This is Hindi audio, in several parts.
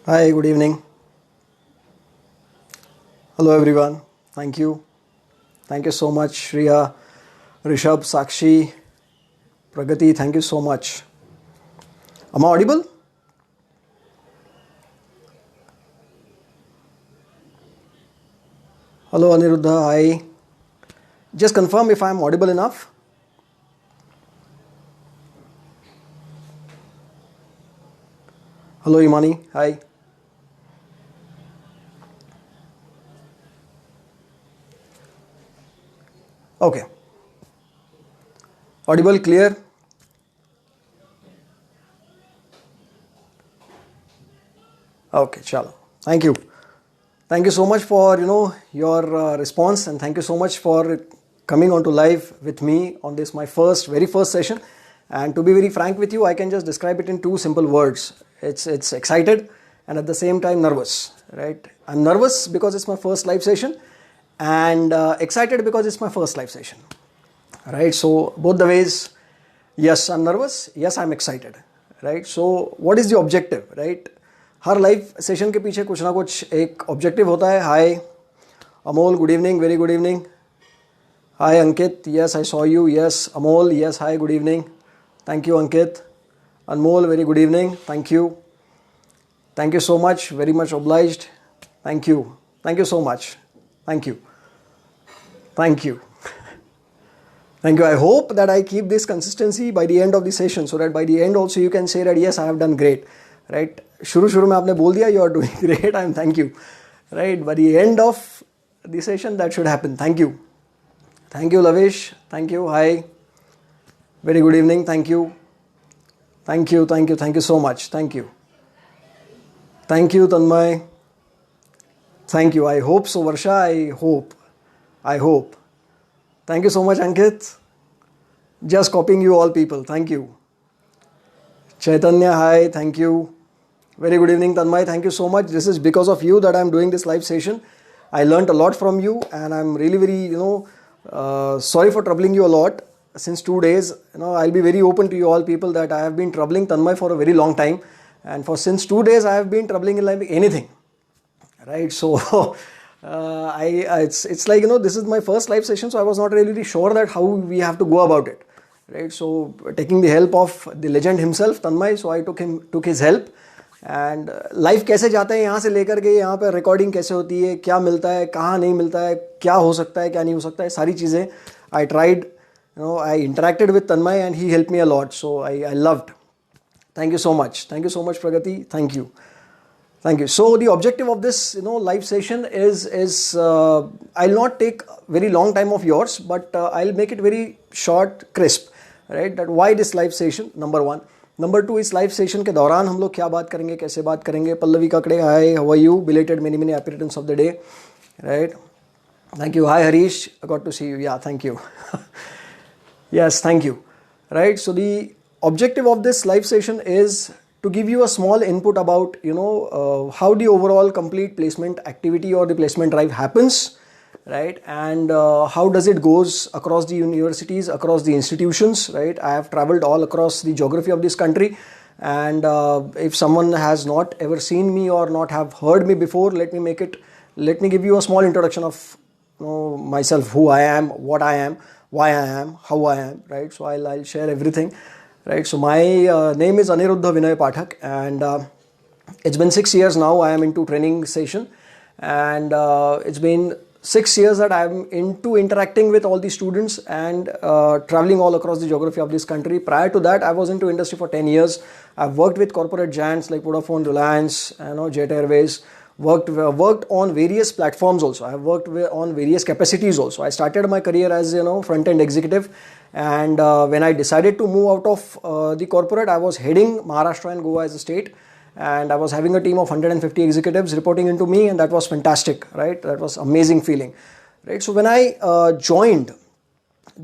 Hi, good evening. Hello, everyone. Thank you. Thank you so much, Shriya, Rishabh, Sakshi, Pragati. Thank you so much. Am I audible? Hello, Aniruddha. Hi. Just confirm if I am audible enough. Hello, Imani. Hi. Okay. Audible, clear? Okay, chalo. Thank you. Thank you so much for your response, and thank you so much for coming on to live with me on this my very first session. And to be very frank with you, I can just describe it in two simple words. It's excited and at the same time nervous. Right? I'm nervous because it's my first live session, and excited because it's my first live session. Right? So both the ways, yes, I'm nervous. Yes, I'm excited. Right? So what is the objective? Right? हर लाइव सेशन के पीछे कुछ ना कुछ एक ऑब्जेक्टिव होता है. Hi Amol, good evening, very good evening. Hi Ankit, yes I saw you. Yes Amol, yes hi, good evening. Thank you Ankit. Anmol, very good evening. Thank you. Thank you so much, very much obliged. Thank you. Thank you so much. Thank you. Thank you. Thank you. I hope that I keep this consistency by the end of the session, so that by the end also you can say that yes, I have done great. Right? शुरू में आपने बोल दिया you are doing great. I'm thank you. Right? By the end of the session that should happen. Thank you. Thank you, Lavish. Thank you. Hi. Very good evening. Thank you. Thank you. Thank you. Thank you so much. Thank you. Thank you, Tanmay. Thank you. I hope so, Varsha. I hope. I hope. Thank you so much, Ankit. Just copying you all people. Thank you. Chaitanya, hi. Thank you. Very good evening, Tanmay. Thank you so much. This is because of you that I'm doing this live session. I learned a lot from you, and I'm really, very, sorry for troubling you a lot since 2 days. I'll be very open to you all people that I have been troubling Tanmay for a very long time, and for since 2 days I have been troubling in like anything. Right? So it's like this is my first live session, so I was not really sure that how we have to go about it. Right? So taking the help of the legend himself, Tanmay, so I took his help. And live कैसे जाते हैं यहाँ से लेकर के यहाँ पर रिकॉर्डिंग कैसे होती है, क्या मिलता है, कहाँ नहीं मिलता है, क्या हो सकता है, क्या नहीं हो सकता है, सारी चीज़ें I tried, I interacted with Tanmay and he help me a lot, so I loved. Thank you so much. Thank you so much, Pragati. Thank you. Thank you. So the objective of this, live session is I'll not take very long time of yours, but I'll make it very short, crisp. Right? That why this live session? Number one. Number two, इस लाइव सेशन के दौरान हम लोग क्या बात करेंगे, कैसे बात करेंगे. Pallavi Kakade, hi, how are you, belated many many happy returns of the day. Right, thank you. Hi Harish, got to see you. Yeah, thank you. Yes, thank you. Right, so the objective of this live session is to give you a small input about how the overall complete placement activity or the placement drive happens, right, and how does it goes across the universities, across the institutions. Right, I have traveled all across the geography of this country, and if someone has not ever seen me or not have heard me before, let me give you a small introduction of myself, who I am, what I am, why I am, how I am. Right, so I'll share everything. Right, so my name is Aniruddha Vinay Pathak, and it's been 6 years now I am into training session, and it's been 6 years that I'm into interacting with all the students and traveling all across the geography of this country. Prior to that, I was into industry for 10 years. I've worked with corporate giants like Vodafone, Reliance, Jet Airways. Worked on various platforms also. I have worked on various capacities also. I started my career as front-end executive, and when I decided to move out of the corporate, I was heading Maharashtra and Goa as a state, and I was having a team of 150 executives reporting into me, and that was fantastic. Right, that was amazing feeling. Right, so when I joined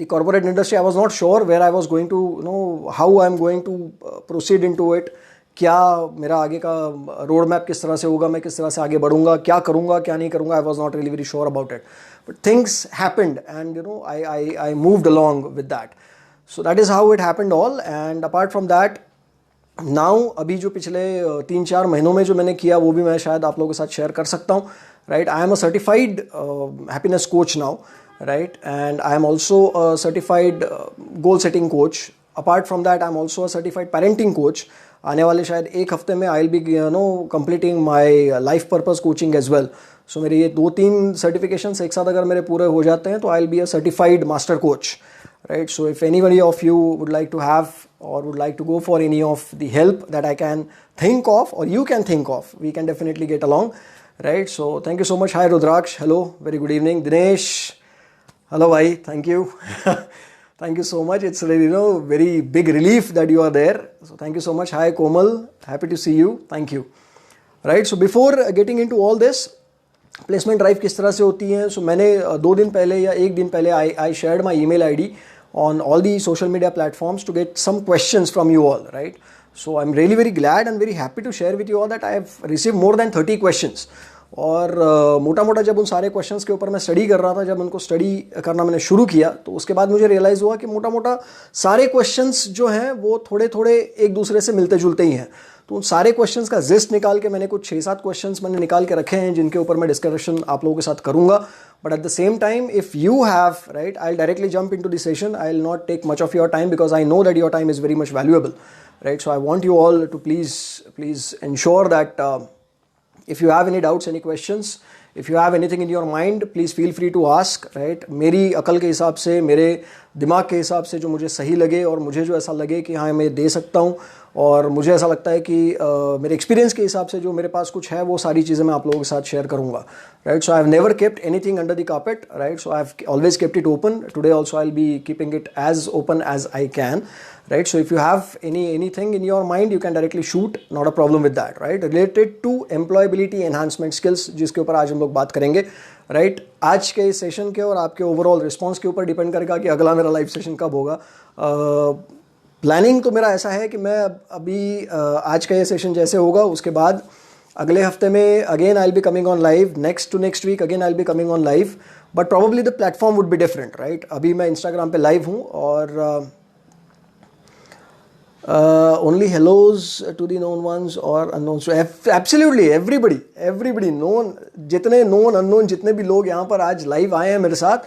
the corporate industry, I was not sure where I was going to, how I'm going to proceed into it. क्या मेरा आगे का रोड मैप किस तरह से होगा, मैं किस तरह से आगे बढ़ूंगा, क्या करूंगा, क्या नहीं करूंगा. I was not really very sure about it, but things happened and I moved along with that. So that is how it happened all. And apart from that, now अभी जो पिछले 3-4 महीनों में जो मैंने किया वो भी मैं शायद आप लोगों के साथ शेयर कर सकता हूँ, right. I am a certified happiness coach now, right, and I am also a certified goal setting coach. Apart from that I am also a certified parenting coach. आने वाले शायद एक हफ्ते में I will be completing my life purpose coaching as well. So मेरे ये 2-3 सर्टिफिकेशंस एक साथ अगर मेरे पूरे हो जाते हैं तो आई will be a certified master coach, right? So if anybody of you would like to have or would like to go for any of the help that I can think of or you can think of, we can definitely get along, right? So thank you so much. Hi Rudraksh, hello, very good evening. Dinesh, hello bhai, thank you. Thank you so much. It's really very big relief that you are there, so thank you so much. Hi Komal, happy to see you, thank you. Right, so before getting into all this, placement drive किस तरह से होती है, सो मैंने 2 दिन पहले या 1 दिन पहले I shared my email ID on all the social media platforms to get some questions from you all, right. So I am really very glad and very happy to share with you all that I have receive more than 30 questions. और मोटा मोटा जब उन सारे क्वेश्चंस के ऊपर मैं स्टडी कर रहा था, जब उनको स्टडी करना मैंने शुरू किया तो उसके बाद मुझे रियलाइज़ हुआ कि मोटा मोटा सारे क्वेश्चंस जो हैं वो थोड़े थोड़े एक दूसरे से मिलते जुलते ही हैं. तो उन सारे क्वेश्चंस का जिस्ट निकाल के मैंने कुछ 6-7 क्वेश्चंस मैंने निकाल के रखे हैं जिनके ऊपर मैं डिस्कशन आप लोगों के साथ करूंगा. But at the same time if you have, right, I will directly jump into the session. I will not take much of your time because I know that your time is very much valuable, right. So I want you all to please ensure that if you have any doubts, any questions, if you have anything in your mind, please feel free to ask, right. मेरी अकल के हिसाब से, मेरे दिमाग के हिसाब से जो मुझे सही लगे और मुझे जो ऐसा लगे कि हाँ मैं दे सकता हूँ और मुझे ऐसा लगता है कि मेरे एक्सपीरियंस के हिसाब से जो मेरे पास कुछ है वो सारी चीज़ें मैं आप लोगों के साथ शेयर करूँगा, right. So I have never kept anything under the carpet, right. So I have always kept it open. Today also I will be keeping it as open as I can, right. So if you have anything in your mind, you can directly shoot, not a problem with that, right. Related to employability enhancement skills, जिसके ऊपर आज हम लोग बात करेंगे, right. आज के इस सेशन के और आपके ओवरऑल रिस्पॉन्स के ऊपर डिपेंड करेगा कि अगला मेरा लाइव सेशन कब होगा. प्लानिंग तो मेरा ऐसा है कि मैं अभी आज का ये सेशन जैसे होगा उसके बाद अगले हफ्ते में again I will be coming on live. Next week again I will be coming on live, but probably the platform would be different, right. अभी मैं इंस्टाग्राम पे लाइव हूँ और only hellos to the known ones or unknowns. So absolutely everybody known, जितने known unknown जितने भी लोग यहाँ पर आज लाइव आए हैं मेरे साथ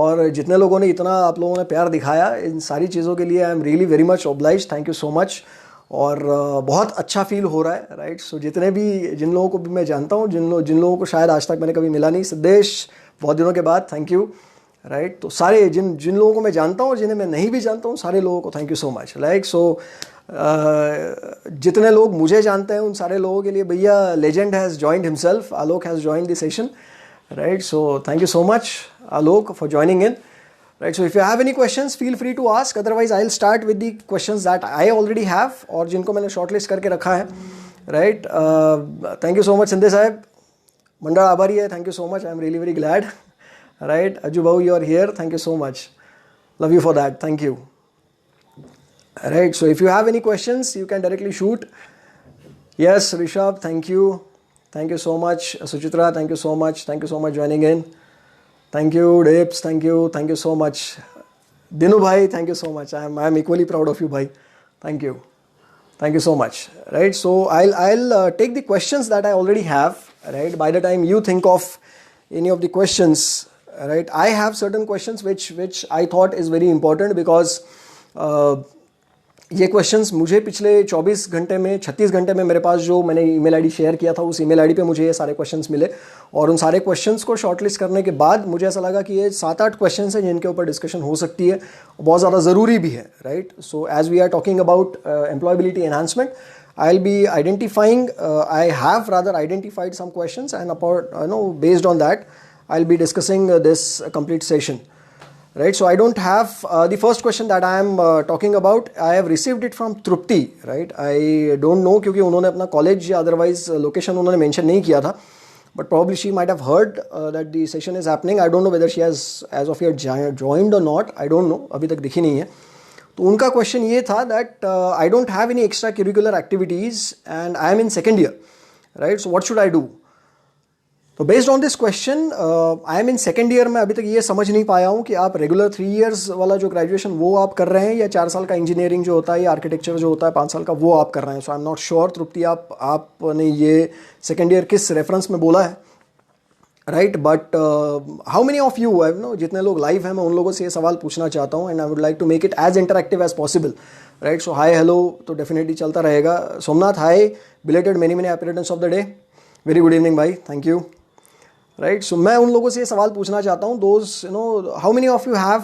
और जितने लोगों ने इतना आप लोगों ने प्यार दिखाया इन सारी चीज़ों के लिए आई am really very much obliged. Thank you so much. और बहुत अच्छा फील हो रहा है, राइट. सो जितने भी जिन लोगों को भी मैं जानता हूँ, जिन लोगों को शायद आज तक मैंने कभी मिला नहीं, सिद्धेश बहुत दिनों के बाद, थैंक यू, राइट. तो सारे जिन लोगों को मैं जानता हूँ और जिन्हें मैं नहीं भी जानता हूँ, सारे लोगों को thank you so much, like. So जितने लोग मुझे जानते हैं उन सारे लोगों के लिए भैया legend has joined himself, Alok has joined the session, right. So thank you so much Alok for joining in, right. So if you have any questions feel free to ask, otherwise I will start with the questions that I already have और जिनको मैंने शॉर्टलिस्ट करके रखा है, right. Thank you so much Sindhe साहब, मंडल आभारी है, thank you so much, I am really very glad, right. Aju Bhau, you are here, thank you so much, love you for that, thank you, right. So if you have any questions you can directly shoot. Yes Rishabh, thank you so much. Suchitra, thank you so much joining in. Thank you Dips, thank you so much. Dinu bhai, thank you so much, I am equally proud of you bhai, thank you so much, right. So I'll take the questions that I already have, right. By the time you think of any of the questions, right, I have certain questions which I thought is very important because ये क्वेश्चंस मुझे पिछले 24 घंटे में 36 घंटे में मेरे पास जो मैंने ईमेल आईडी शेयर किया था उस ईमेल आईडी पे मुझे ये सारे क्वेश्चंस मिले और उन सारे क्वेश्चंस को शॉर्टलिस्ट करने के बाद मुझे ऐसा लगा कि ये 7-8 क्वेश्चंस हैं जिनके ऊपर डिस्कशन हो सकती है, बहुत ज़्यादा ज़रूरी भी है, right. So as we are talking about employability enhancement, I will be identifying, I have rather identified some questions and based on that I'll be discussing this complete session, right. So I don't have the first question that I am talking about, I have received it from Trupti, right. I don't know क्योंकि उन्होंने अपना कॉलेज या अदरवाइज लोकेशन उन्होंने मेंशन नहीं किया था, but probably she might have heard that the session is happening. I don't know whether she has as of yet joined or not, I don't know, अभी तक दिखी नहीं है. तो उनका क्वेश्चन ये था that I don't have any extra curricular activities and I am in second year, right. So what should I do. तो based on this question I am in second year में अभी तक ये समझ नहीं पाया हूँ कि आप रेगुलर 3 इयर्स वाला जो ग्रेजुएशन वो आप कर रहे हैं या 4 साल का इंजीनियरिंग जो होता है या आर्किटेक्चर जो होता है 5 साल का वो आप कर रहे हैं. सो आई एम नॉट श्योर तृप्ति आपने ये सेकेंड ईयर किस रेफरेंस में बोला है, right. But how many of you I know, जितने लोग लाइव हैं मैं उन लोगों से ये सवाल पूछना चाहता हूँ and I would like to make it as interactive as possible, right. So hi hello तो डेफिनेटली चलता रहेगा. Somnath hi, belated many many happy returns of the day. Very good evening भाई, थैंक यू, राइट. सो मैं उन लोगों से ये सवाल पूछना चाहता हूँ, those you know how many of you have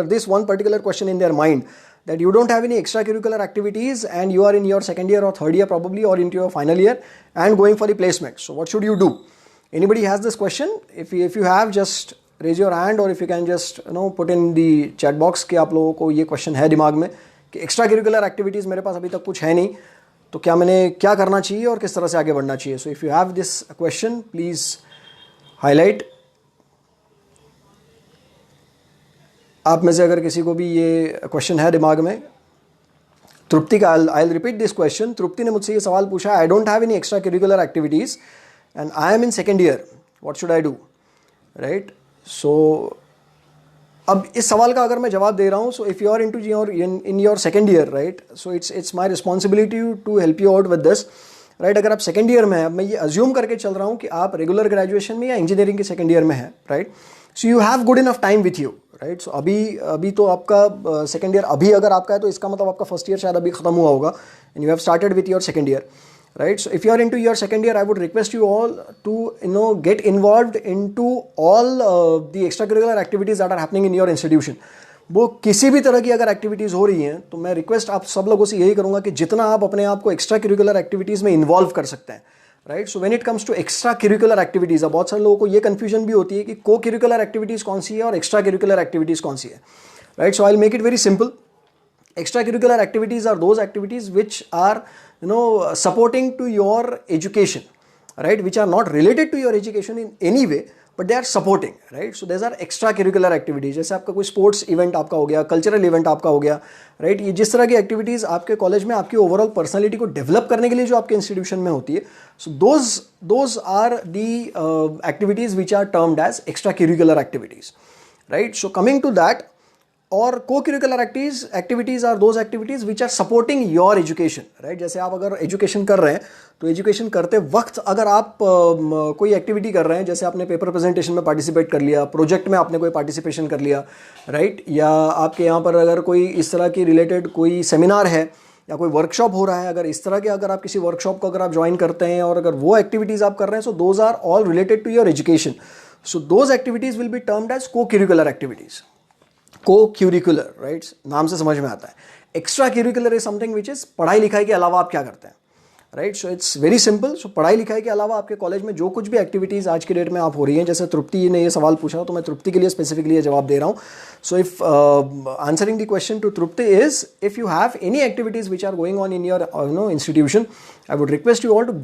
this one particular question in their mind, that you don't have any extracurricular activities and you are in your second year or third year probably or into your final year and going for the placement. So what should you do? Anybody has this question? If you have, just raise your hand, or if you can just put in the chat box कि आप लोगों को ये question है दिमाग में कि एक्स्ट्रा करिकुलर एक्टिविटीज़ मेरे पास अभी तक कुछ है नहीं, तो क्या मैंने क्या करना चाहिए और किस तरह से आगे बढ़ना चाहिए. सो if you have this question please highlight. आप में से अगर किसी को भी ये क्वेश्चन है दिमाग में, तृप्ति का, I will repeat this question. Tripti ने मुझसे ये सवाल पूछा, I don't have any extra curricular activities and I am in second year, what should I do, right. So अब इस सवाल का अगर मैं जवाब दे रहा हूँ, so if you are in your second year, right, so it's my responsibility to help you out with this, right. अगर आप सेकेंड ईयर में हैं, मैं ये अज्यूम करके चल रहा हूँ कि आप रेगुलर ग्रेजुएशन में या इंजीनियरिंग के सेकेंड ईयर में हैं, right. So you have good enough time with you, right. So अभी तो आपका सेकेंड ईयर अभी अगर आपका है तो इसका मतलब आपका फर्स्ट ईयर शायद अभी खत्म हुआ होगा and you have started with your second year, right. So if you are into your second year, I would request you all to get involved into all the extracurricular activities that are happening in your institution. वो किसी भी तरह की अगर एक्टिविटीज़ हो रही हैं तो मैं रिक्वेस्ट आप सब लोगों से यही करूँगा कि जितना आप अपने आप को एक्स्ट्रा करिकुलर एक्टिविटीज़ में इन्वॉल्व कर सकते हैं, right. So when it comes to extra curricular activities, बहुत सारे लोगों को ये कन्फ्यूजन भी होती है कि को करिकुलर एक्टिविटीज़ कौन सी है और एक्स्ट्रा करिकुलर एक्टिविटीज़ कौन सी है, right. So I will make it very simple. Extracurricular activities are those activities which are supporting to your education, right, which are not related to your education in any way, but they are supporting, right. So these are extracurricular activities. जैसे आपका कोई स्पोर्ट्स इवेंट आपका हो गया, कल्चरल इवेंट आपका हो गया, राइट. ये जिस तरह की एक्टिविटीज़ आपके कॉलेज में आपकी ओवरऑल पर्सनैलिटी को डेवलप करने के लिए जो आपके इंस्टीट्यूशन में होती है, so those are the activities which are termed as extra curricular activities, right. So coming to that, और co-curricular activities are those activities which are supporting your education, right. जैसे आप अगर एजुकेशन कर रहे हैं तो एजुकेशन करते वक्त अगर आप कोई एक्टिविटी कर रहे हैं, जैसे आपने पेपर प्रेजेंटेशन में पार्टिसिपेट कर लिया, प्रोजेक्ट में आपने कोई पार्टिसिपेशन कर लिया, राइट, या आपके यहाँ पर अगर कोई इस तरह की रिलेटेड कोई सेमिनार है या कोई वर्कशॉप हो रहा है, अगर इस तरह के अगर आप किसी वर्कशॉप को अगर आप ज्वाइन करते हैं और अगर वो एक्टिविटीज़ आप कर रहे हैं, so those are all related to your education. So those activities will be termed as co-curricular activities. Co-curricular, right, नाम से समझ में आता है. Extra curricular is something which is पढ़ाई लिखाई के अलावा आप क्या करते हैं, right. So it's very simple. So पढ़ाई लिखाई के अलावा आपके कॉलेज में जो कुछ भी एक्टिविटीज़ आज की डेट में आप हो रही हैं, जैसे तृप्ति ने ये सवाल पूछा तो मैं तृप्ति के लिए स्पेसिफिकली ये जवाब दे रहा हूँ. So if answering the question to Tripti is, if you have any activities which are going on in your institution, I would request you all to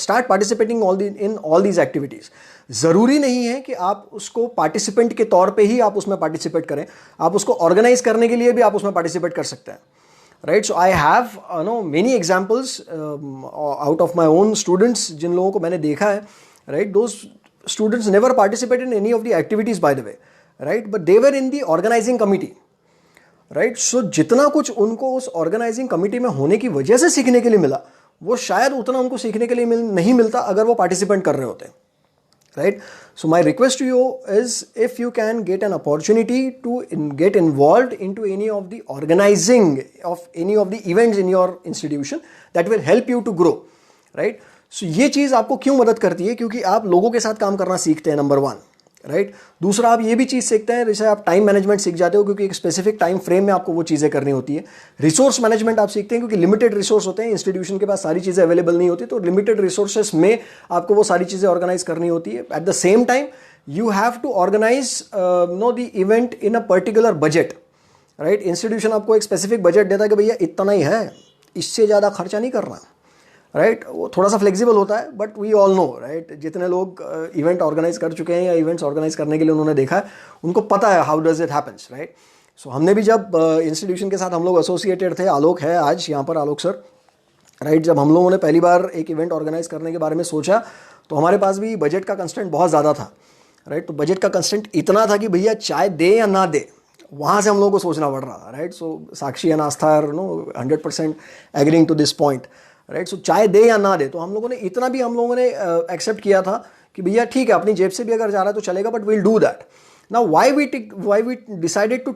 start participating in all these activities. ज़रूरी नहीं है कि आप उसको पार्टिसिपेंट के तौर पे ही आप उसमें पार्टिसिपेट करें, आप उसको ऑर्गेनाइज करने के लिए भी आप उसमें पार्टिसिपेट कर सकते हैं, right. So I have many examples out of my own students, जिन लोगों को मैंने देखा है, right. Those students never participate in any of the activities by the way, right, but they were in the organizing committee, right. So जितना कुछ उनको उस ऑर्गेनाइजिंग कमिटी में होने की वजह से सीखने के लिए मिला, वो शायद उतना उनको सीखने के लिए नहीं मिलता अगर वो पार्टिसिपेंट कर रहे होते, right. So my request to you is, if you can get an opportunity to get involve in to any of the organizing of any of the events in your institution, that will help you to grow, right. So ये चीज़ आपको क्यों मदद करती है? क्योंकि आप लोगों के साथ काम करना सीखते हैं, नंबर 1, राइट. दूसरा, आप ये भी चीज़ सीखते हैं, जैसे आप टाइम मैनेजमेंट सीख जाते हो, क्योंकि एक स्पेसिफिक टाइम फ्रेम में आपको वो चीज़ें करनी होती है. रिसोर्स मैनेजमेंट आप सीखते हैं, क्योंकि लिमिटेड रिसोर्स होते हैं, इंस्टीट्यूशन के पास सारी चीज़ें अवेलेबल नहीं होती, तो लिमिटेड रिसोर्सेस में आपको वो सारी चीज़ें ऑर्गेनाइज करनी होती है. At the same time you have to organise the event in a particular budget, right. Institution आपको एक स्पेसिफिक बजट देता है कि भैया इतना ही है, इससे ज़्यादा खर्चा नहीं करना, राइट. वो थोड़ा सा फ्लेक्सिबल होता है, but we all know, right, जितने लोग इवेंट ऑर्गेनाइज कर चुके हैं या इवेंट्स ऑर्गेनाइज करने के लिए उन्होंने देखा है, उनको पता है how does it happens, right. So हमने भी जब इंस्टीट्यूशन के साथ हम लोग एसोसिएटेड थे, आलोक है आज यहाँ पर, आलोक सर, राइट। जब हम लोगों ने पहली बार एक इवेंट ऑर्गेनाइज करने के बारे में सोचा तो हमारे पास भी बजट का कंस्ट्रेंट बहुत ज़्यादा था, राइट। तो बजट का कंस्ट्रेंट इतना था कि भैया चाय दे या ना दे, वहाँ से हम लोगों को सोचना पड़ रहा, right. So Sakshi and Astha are 100% agreeing to this point, right. So चाय दे या ना दे, तो हम लोगों ने इतना भी हम लोगों ने एक्सेप्ट किया था कि भैया ठीक है, अपनी जेब से भी अगर जा रहा है तो चलेगा, but will do that. Now, why we decided to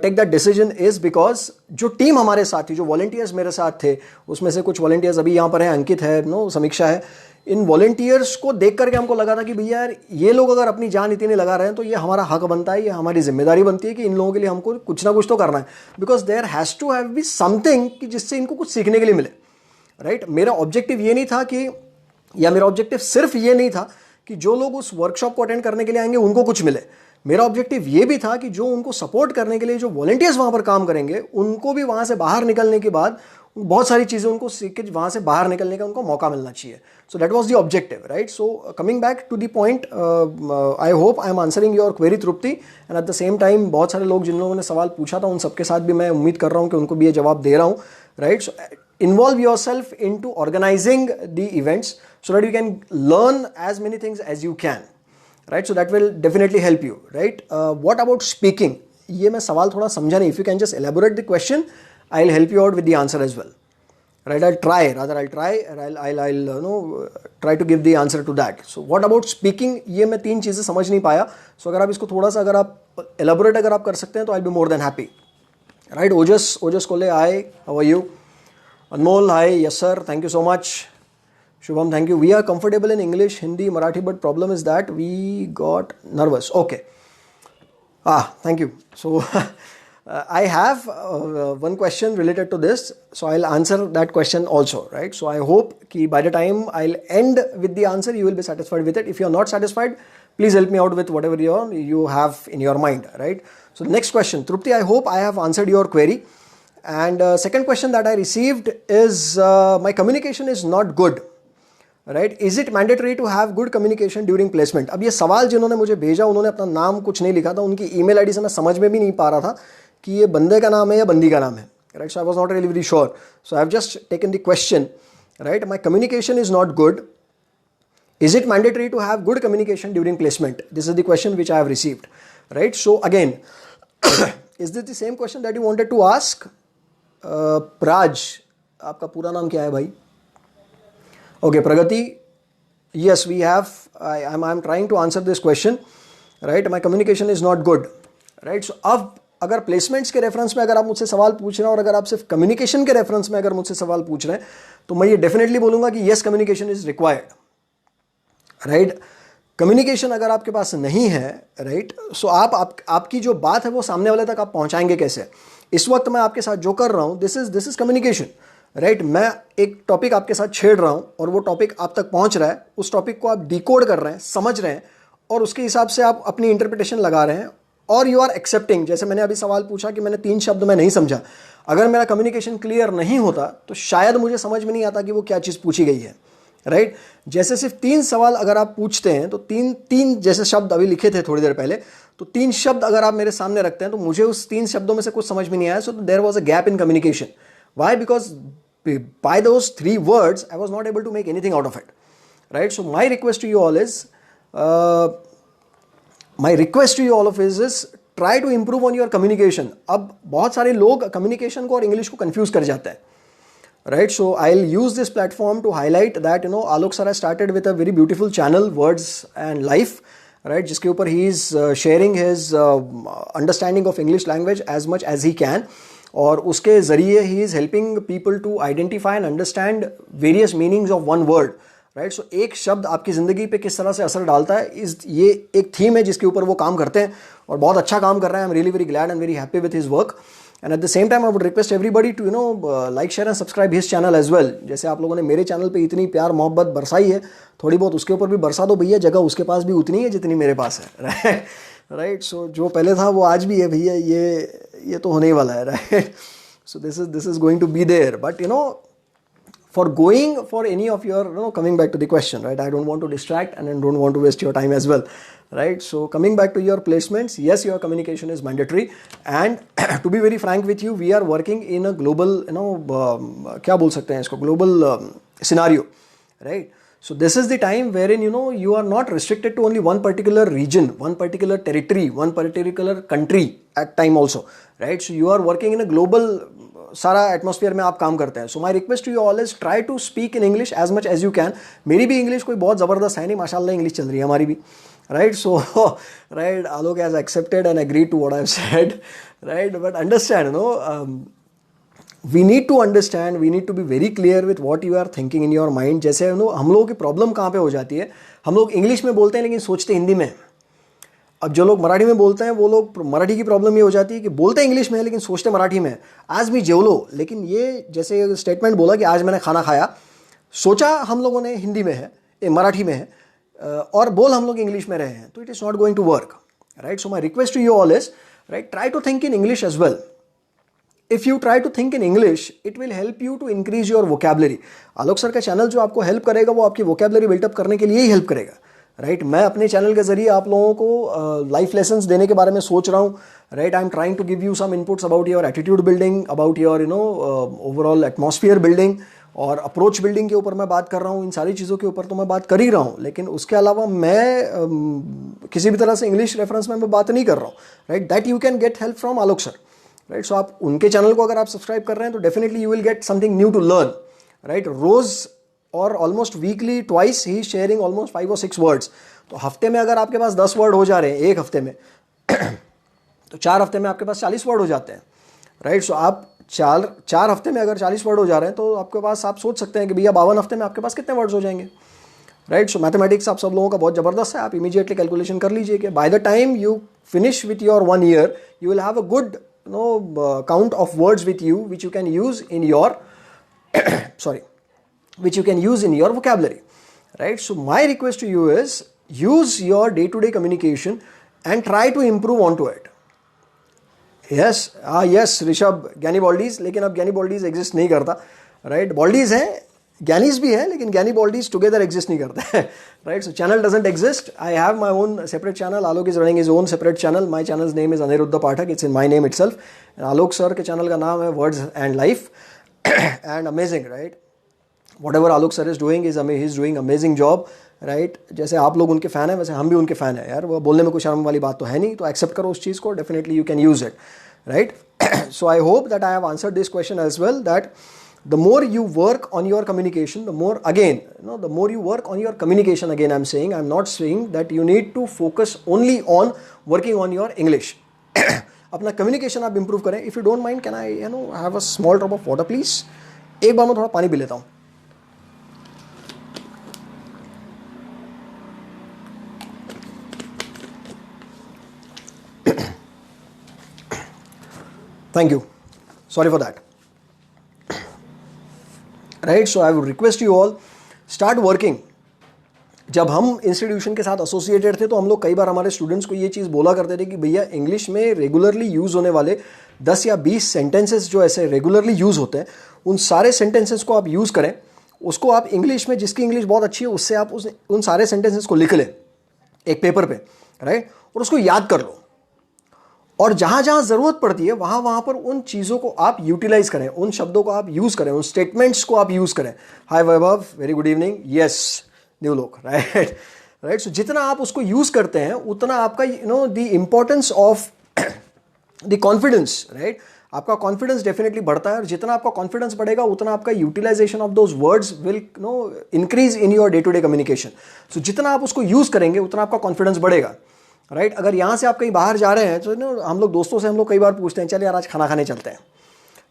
take that decision is because जो टीम हमारे साथ थी, जो वॉलंटियर्स मेरे साथ थे, उसमें से कुछ वॉलंटियर्स अभी यहाँ पर हैं, अंकित है, समीक्षा है, इन वॉलंटियर्स को देख करके हमको लगा था कि भैया यार ये लोग अगर अपनी जान इतनी लगा रहे हैं तो ये हमारा हक बनता है, ये हमारी जिम्मेदारी बनती है कि इन लोगों के लिए हमको कुछ ना कुछ तो करना है, because there has to have be something कि जिससे इनको कुछ सीखने के लिए मिले, राइट। मेरा ऑब्जेक्टिव ये नहीं था कि, या मेरा ऑब्जेक्टिव सिर्फ ये नहीं था कि जो लोग उस वर्कशॉप को अटेंड करने के लिए आएंगे उनको कुछ मिले। मेरा ऑब्जेक्टिव ये भी था कि जो उनको सपोर्ट करने के लिए जो वॉलंटियर्स वहाँ पर काम करेंगे उनको भी वहाँ से बाहर निकलने के बाद बहुत सारी चीज़ें उनको सीख के वहाँ से बाहर निकलने का उनको मौका मिलना चाहिए। So that was the objective, right. So coming back to the point, I hope I am answering your query Tripti, and at the same time बहुत सारे लोग जिन लोगों ने सवाल पूछा था उन सबके साथ भी मैं उम्मीद कर रहा हूँ कि उनको भी ये जवाब दे रहा हूँ, right. So involve yourself into organizing the events so that you can learn as many things as you can, right? So that will definitely help you, right? What about speaking? ये मैं सवाल थोड़ा समझा नहीं. If you can just elaborate the question, I'll help you out with the answer as well, right? I'll try and I'll try to give the answer to that. So what about speaking? ये मैं 3 चीज़ें समझ नहीं पाया. So अगर आप इसको थोड़ा सा अगर आप elaborate अगर आप कर सकते हैं तो I'll be more than happy, right? Ojas Kole, hi, how are you? Anmol, hi, yes sir, thank you so much. Shubham, thank you. We are comfortable in English, Hindi, Marathi, but problem is that we got nervous. Okay. Thank you. So I have one question related to this, so I'll answer that question also, right? So I hope कि by the time I'll end with the answer, you will be satisfied with it. If you are not satisfied, please help me out with whatever you have in your mind, right? So the next question, Trupti, I hope I have answered your query. And second question that I received is my communication is not good, right? Is it mandatory to have good communication during placement? अब ये सवाल जिन्होंने मुझे भेजा उन्होंने अपना नाम कुछ नहीं लिखा था, उनकी email ID से मैं समझ में भी नहीं पा रहा था कि ये बंदे का नाम है या बंदी का नाम है, right? So I was not really very sure. So I have just taken the question, right? My communication is not good. Is it mandatory to have good communication during placement? This is the question which I have received, right? So again, is this the same question that you wanted to ask? Praj, आपका पूरा नाम क्या है भाई? Okay, Pragati, yes we have, I am trying to answer this question, right. My communication is not good, right. So अब अगर प्लेसमेंट्स के रेफरेंस में अगर आप मुझसे सवाल पूछ रहे हैं और अगर आप सिर्फ कम्युनिकेशन के रेफरेंस में अगर मुझसे सवाल पूछ रहे हैं तो मैं ये डेफिनेटली बोलूंगा कि yes, communication is required, right. Communication अगर आपके पास नहीं है, राइट, सो आपकी जो बात है वो सामने वाले तक आप पहुंचाएंगे कैसे? इस वक्त मैं आपके साथ जो कर रहा हूं, दिस इज कम्युनिकेशन, राइट. मैं एक टॉपिक आपके साथ छेड़ रहा हूं और वो टॉपिक आप तक पहुंच रहा है, उस टॉपिक को आप डिकोड कर रहे हैं, समझ रहे हैं और उसके हिसाब से आप अपनी इंटरप्रिटेशन लगा रहे हैं और यू आर एक्सेप्टिंग. जैसे मैंने अभी सवाल पूछा कि मैंने 3 शब्द में नहीं समझा, अगर मेरा कम्युनिकेशन क्लियर नहीं होता तो शायद मुझे समझ में नहीं आता कि वो क्या चीज़ पूछी गई है, राइट. जैसे सिर्फ 3 सवाल अगर आप पूछते हैं तो तीन जैसे शब्द अभी लिखे थे थोड़ी देर पहले, तो 3 शब्द अगर आप मेरे सामने रखते हैं तो मुझे उस 3 शब्दों में से कुछ समझ में नहीं आया. So there was a gap in communication. Why? Because by those 3 words I was not able to make anything out of it, right. So my request to you all is try to improve on your communication. अब बहुत सारे लोग कम्युनिकेशन को और इंग्लिश को कंफ्यूज कर जाते हैं, right? So I'll use this platform to highlight that Alok sir has started with a very beautiful channel, Words and Life, right? जिसके ऊपर he is sharing his understanding of English language as much as he can, और उसके ज़रिए he is helping people to identify and understand various meanings of one word, right? So एक शब्द आपकी ज़िंदगी पे किस तरह से असर डालता है, ये एक थीम है जिसके ऊपर वो काम करते हैं और बहुत अच्छा काम कर रहे हैं. I'm really very glad and very happy with his work. And at the same time, I would request everybody to like, share and subscribe his channel as well. जैसे आप लोगों ने मेरे चैनल पे इतनी प्यार मोहब्बत बरसाई है, थोड़ी बहुत उसके ऊपर भी बरसा दो भैया. जगह उसके पास भी उतनी है जितनी मेरे पास है, राइट. सो जो पहले था वो आज भी है भैया, ये तो होने ही वाला है, right. So this is going to be there. But for going for any of your, coming back to the question, right? I don't want to distract and I don't want to waste your time as well, right? So coming back to your placements, yes, your communication is mandatory, and to be very frank with you, we are working in a global, क्या बोल सकते हैं इसको, global scenario, right? So this is the time wherein, you are not restricted to only one particular region, one particular territory, one particular country at time also, right? So you are working in a global सारा एटमॉस्फेयर में आप काम करते हैं. So my request to you all is try to speak in English as much as you can. मेरी भी इंग्लिश कोई बहुत ज़बरदस्त है नहीं, माशाल्लाह इंग्लिश चल रही है हमारी भी, right? So right, Alok has accepted and agreed to what I have said, right? But understand, we need to understand, we need to be very clear with what you are thinking in your mind. जैसे हम लोगों की प्रॉब्लम कहाँ पे हो जाती है, हम लोग इंग्लिश में बोलते हैं लेकिन सोचते हिंदी में. अब जो लोग मराठी में बोलते हैं वो लोग, मराठी की प्रॉब्लम ये हो जाती है कि बोलते हैं इंग्लिश में लेकिन सोचते मराठी में. आज भी जेवलो, लेकिन ये जैसे स्टेटमेंट बोला कि आज मैंने खाना खाया, सोचा हम लोगों ने हिंदी में है, मराठी में है, और बोल हम लोग इंग्लिश में रहे हैं, तो it is not going to work, right? So my request to you all is, right, try to think in English as well. If you try to think in English, it will help you to increase your vocabulary. Alok sir का चैनल जो आपको हेल्प करेगा वो आपकी वोकैबुलरी बिल्टअप करने के लिए ही हेल्प करेगा, राइट? मैं अपने चैनल के जरिए आप लोगों को लाइफ लेसन्स देने के बारे में सोच रहा हूँ, right? I am trying to give you some inputs about your attitude building, about your overall atmosphere building और अप्रोच बिल्डिंग के ऊपर मैं बात कर रहा हूँ. इन सारी चीज़ों के ऊपर तो मैं बात कर ही रहा हूँ, लेकिन उसके अलावा मैं किसी भी तरह से इंग्लिश रेफरेंस में मैं बात नहीं कर रहा हूँ, right? That you can get help from Alok sir, right? So आप उनके चैनल को अगर आप सब्सक्राइब कर रहे हैं तो definitely you will get something new to learn, right? रोज और ऑलमोस्ट वीकली ट्वाइस ही शेयरिंग ऑलमोस्ट 5 or 6 वर्ड्स. तो हफ्ते में अगर आपके पास 10 वर्ड हो जा रहे हैं एक हफ्ते में तो 4 हफ्ते में आपके पास 40 वर्ड हो जाते हैं, राइट? सो आप चार हफ्ते में अगर 40 वर्ड हो जा रहे हैं तो आपके पास, आप सोच सकते हैं कि भैया 52 हफ्ते में आपके पास कितने वर्ड्स हो जाएंगे, राइट? सो मैथमेटिक्स आप सब लोगों का बहुत ज़बरदस्त है. आप इमीडिएटली कैलकुलेशन कर लीजिए कि by the time you finish with your 1 year you will have a good count of words with you which you can use in your which you can use in your vocabulary, right? So my request to you is use your day-to-day communication and try to improve onto it. yes Rishabh, ज्ञानी बॉल्डीज, लेकिन अब ज्ञानी बॉल्डीज एग्जिस्ट नहीं करता, राइट? बॉल्डीज हैं, ज्ञानीज भी है, लेकिन ज्ञानी बॉल्डीज टुगेदर एग्जिस्ट नहीं करते हैं, right? So channel doesn't exist. I have my own separate channel. Alok is running his own separate channel. My channel name is Aniruddh Pathak. It's in my name itself. Alok sir के चैनल का नाम है words and life. And amazing, right? whatever Alok sir is doing is he's doing amazing job, right? जैसे आप लोग उनके फ़ैन हैं वैसे हम भी उनके फ़ैन हैं यार. वो बोलने में कोई शर्म वाली बात तो है नहीं, तो एक्सेप्ट करो उस चीज़ को. Definitely you can use it, right? So I hope that I have answered this question as well, that the more you work on your communication, the more, again, the more you work on your communication, again I'm saying, I'm not saying that you need to focus only on working on your English. अपना communication आप improve करें. If you don't mind, can I have a small drop of water please? एक बार मैं थोड़ा पानी पी लेता हूँ. Thank you. Sorry for that. Right, so I would request you all, start working. जब हम इंस्टीट्यूशन के साथ एसोसिएटेड थे तो हम लोग कई बार हमारे स्टूडेंट्स को ये चीज़ बोला करते थे कि भैया इंग्लिश में रेगुलरली यूज़ होने वाले 10 या 20 सेंटेंसेस जो ऐसे रेगुलरली यूज़ होते हैं, उन सारे सेंटेंसेस को आप यूज़ करें. उसको आप इंग्लिश में, जिसकी इंग्लिश बहुत अच्छी है उससे आप उन सारे सेंटेंसेस को लिख लें एक पेपर पे, राइट? और उसको याद कर लो. और जहाँ जहाँ ज़रूरत पड़ती है वहाँ पर उन चीज़ों को आप यूटिलाइज करें, उन शब्दों को आप यूज़ करें, उन स्टेटमेंट्स को आप यूज़ करें. Hi Vaibhav, very good evening. Yes new लोग, राइट? राइट. सो जितना आप उसको यूज़ करते हैं उतना आपका the importance of the confidence, right? आपका कॉन्फिडेंस डेफिनेटली बढ़ता है, और जितना आपका कॉन्फिडेंस बढ़ेगा उतना आपका utilization of those words will increase in your day to day communication. So जितना आप उसको यूज़ करेंगे उतना आपका कॉन्फिडेंस बढ़ेगा, राइट? अगर यहाँ से आप कहीं बाहर जा रहे हैं तो हम लोग दोस्तों से हम लोग कई बार पूछते हैं, चल यार आज खाना खाने चलते हैं,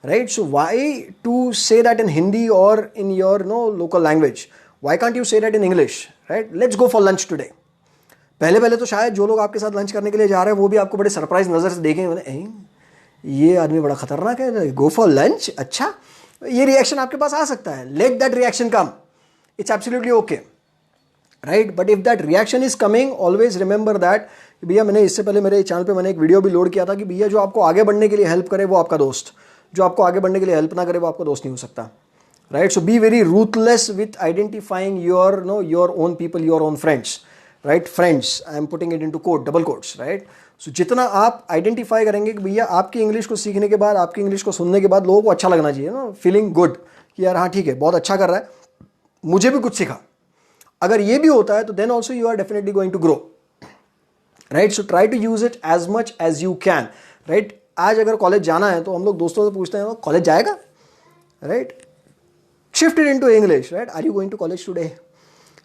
right? So why to say that in Hindi और in your local language? Why can't you say that in English, right? Let's go for lunch today. पहले तो शायद जो लोग आपके साथ लंच करने के लिए जा रहे हैं वो भी आपको बड़े सरप्राइज नज़र से देखें, ये आदमी बड़ा खतरनाक है, गो फॉर लंच, अच्छा, ये रिएक्शन आपके पास आ सकता है. Let that reaction come, it's absolutely okay, right? But if that reaction is coming, always remember that भैया, मैंने इससे पहले मेरे चैनल पे मैंने एक वीडियो भी लोड किया था कि भैया जो आपको आगे बढ़ने के लिए हेल्प करे वो आपका दोस्त, जो आपको आगे बढ़ने के लिए हेल्प ना करे वो आपका दोस्त नहीं हो सकता, right? So be very ruthless with identifying your own people, your own friends, right? Friends, I am putting it into quote, double quotes, right? So जितना आप आइडेंटिफाई करेंगे कि भैया आपकी इंग्लिश को सीखने के बाद, आपकी इंग्लिश को सुनने के बाद लोगों को अच्छा लगना चाहिए ना, फीलिंग गुड कि यार हाँ ठीक है, बहुत अच्छा कर रहा है, मुझे भी कुछ सीखा, अगर ये भी होता है तो then also you are definitely going to grow, right? So try to use it as much as you can, right? आज अगर कॉलेज जाना है तो हम लोग दोस्तों से पूछते हैं कॉलेज जाएगा, right? Shift it into English, right? Are you going to college today?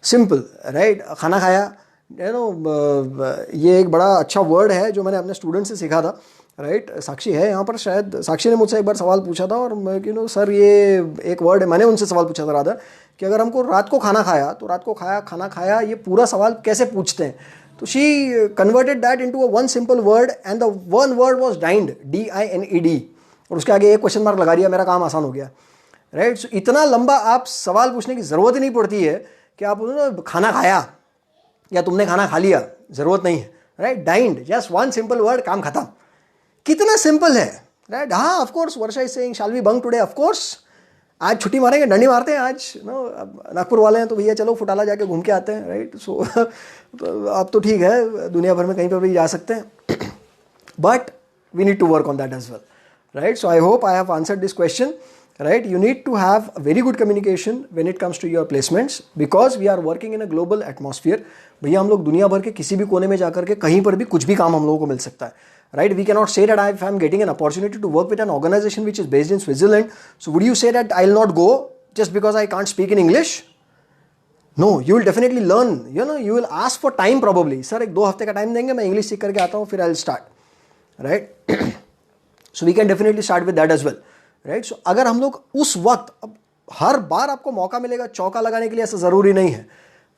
Simple, right? खाना खाया, ये एक बड़ा अच्छा वर्ड है जो मैंने अपने स्टूडेंट से सीखा था, राइट? साक्षी है यहाँ पर, शायद साक्षी ने मुझसे एक बार सवाल पूछा था और मैं सर ये एक वर्ड है, मैंने उनसे सवाल पूछा था रादर कि अगर हमको रात को खाना खाया तो रात को खाना खाया ये पूरा सवाल कैसे पूछते हैं? तो she converted that into a one simple word and the one word was dined, DINED, और उसके आगे एक क्वेश्चन मार्क लगा दिया, मेरा काम आसान हो गया, राइट? सो इतना लंबा आप सवाल पूछने की ज़रूरत ही नहीं पड़ती है कि आप बोलो खाना खाया या तुमने खाना खा लिया, ज़रूरत नहीं है, right? Dined, just one simple word, काम खत्म। कितना सिंपल है, राइट? हाँ, of course Varsha is saying shall we bunk today, of course आज छुट्टी मारेंगे, डंडी मारते हैं आज, नागपुर वाले हैं तो भैया चलो फुटाला जाके घूम के आते हैं, राइट? सो अब तो ठीक है, दुनिया भर में कहीं पर भी जा सकते हैं, but we need to work on that as well, right? So I hope I have answered this question, right? You need to have a very good communication when it comes to your placements because we are working in a global atmosphere. भैया हम लोग दुनिया भर के किसी भी कोने में जाकर के कहीं पर भी कुछ भी काम हम लोगों को मिल सकता है, right? We cannot say that if I am getting an opportunity to work with an organization which is based in Switzerland, so would you say that I'll not go just because I can't speak in English? No, you will definitely learn, you will ask for time probably. Sir एक 2 हफ्ते का टाइम देंगे, मैं इंग्लिश सीख करके आता हूँ, फिर I'll start, right? So we can definitely start with that as well, right? So अगर हम लोग उस वक्त, अब हर बार आपको मौका मिलेगा चौका लगाने के लिए, ऐसा ज़रूरी नहीं है,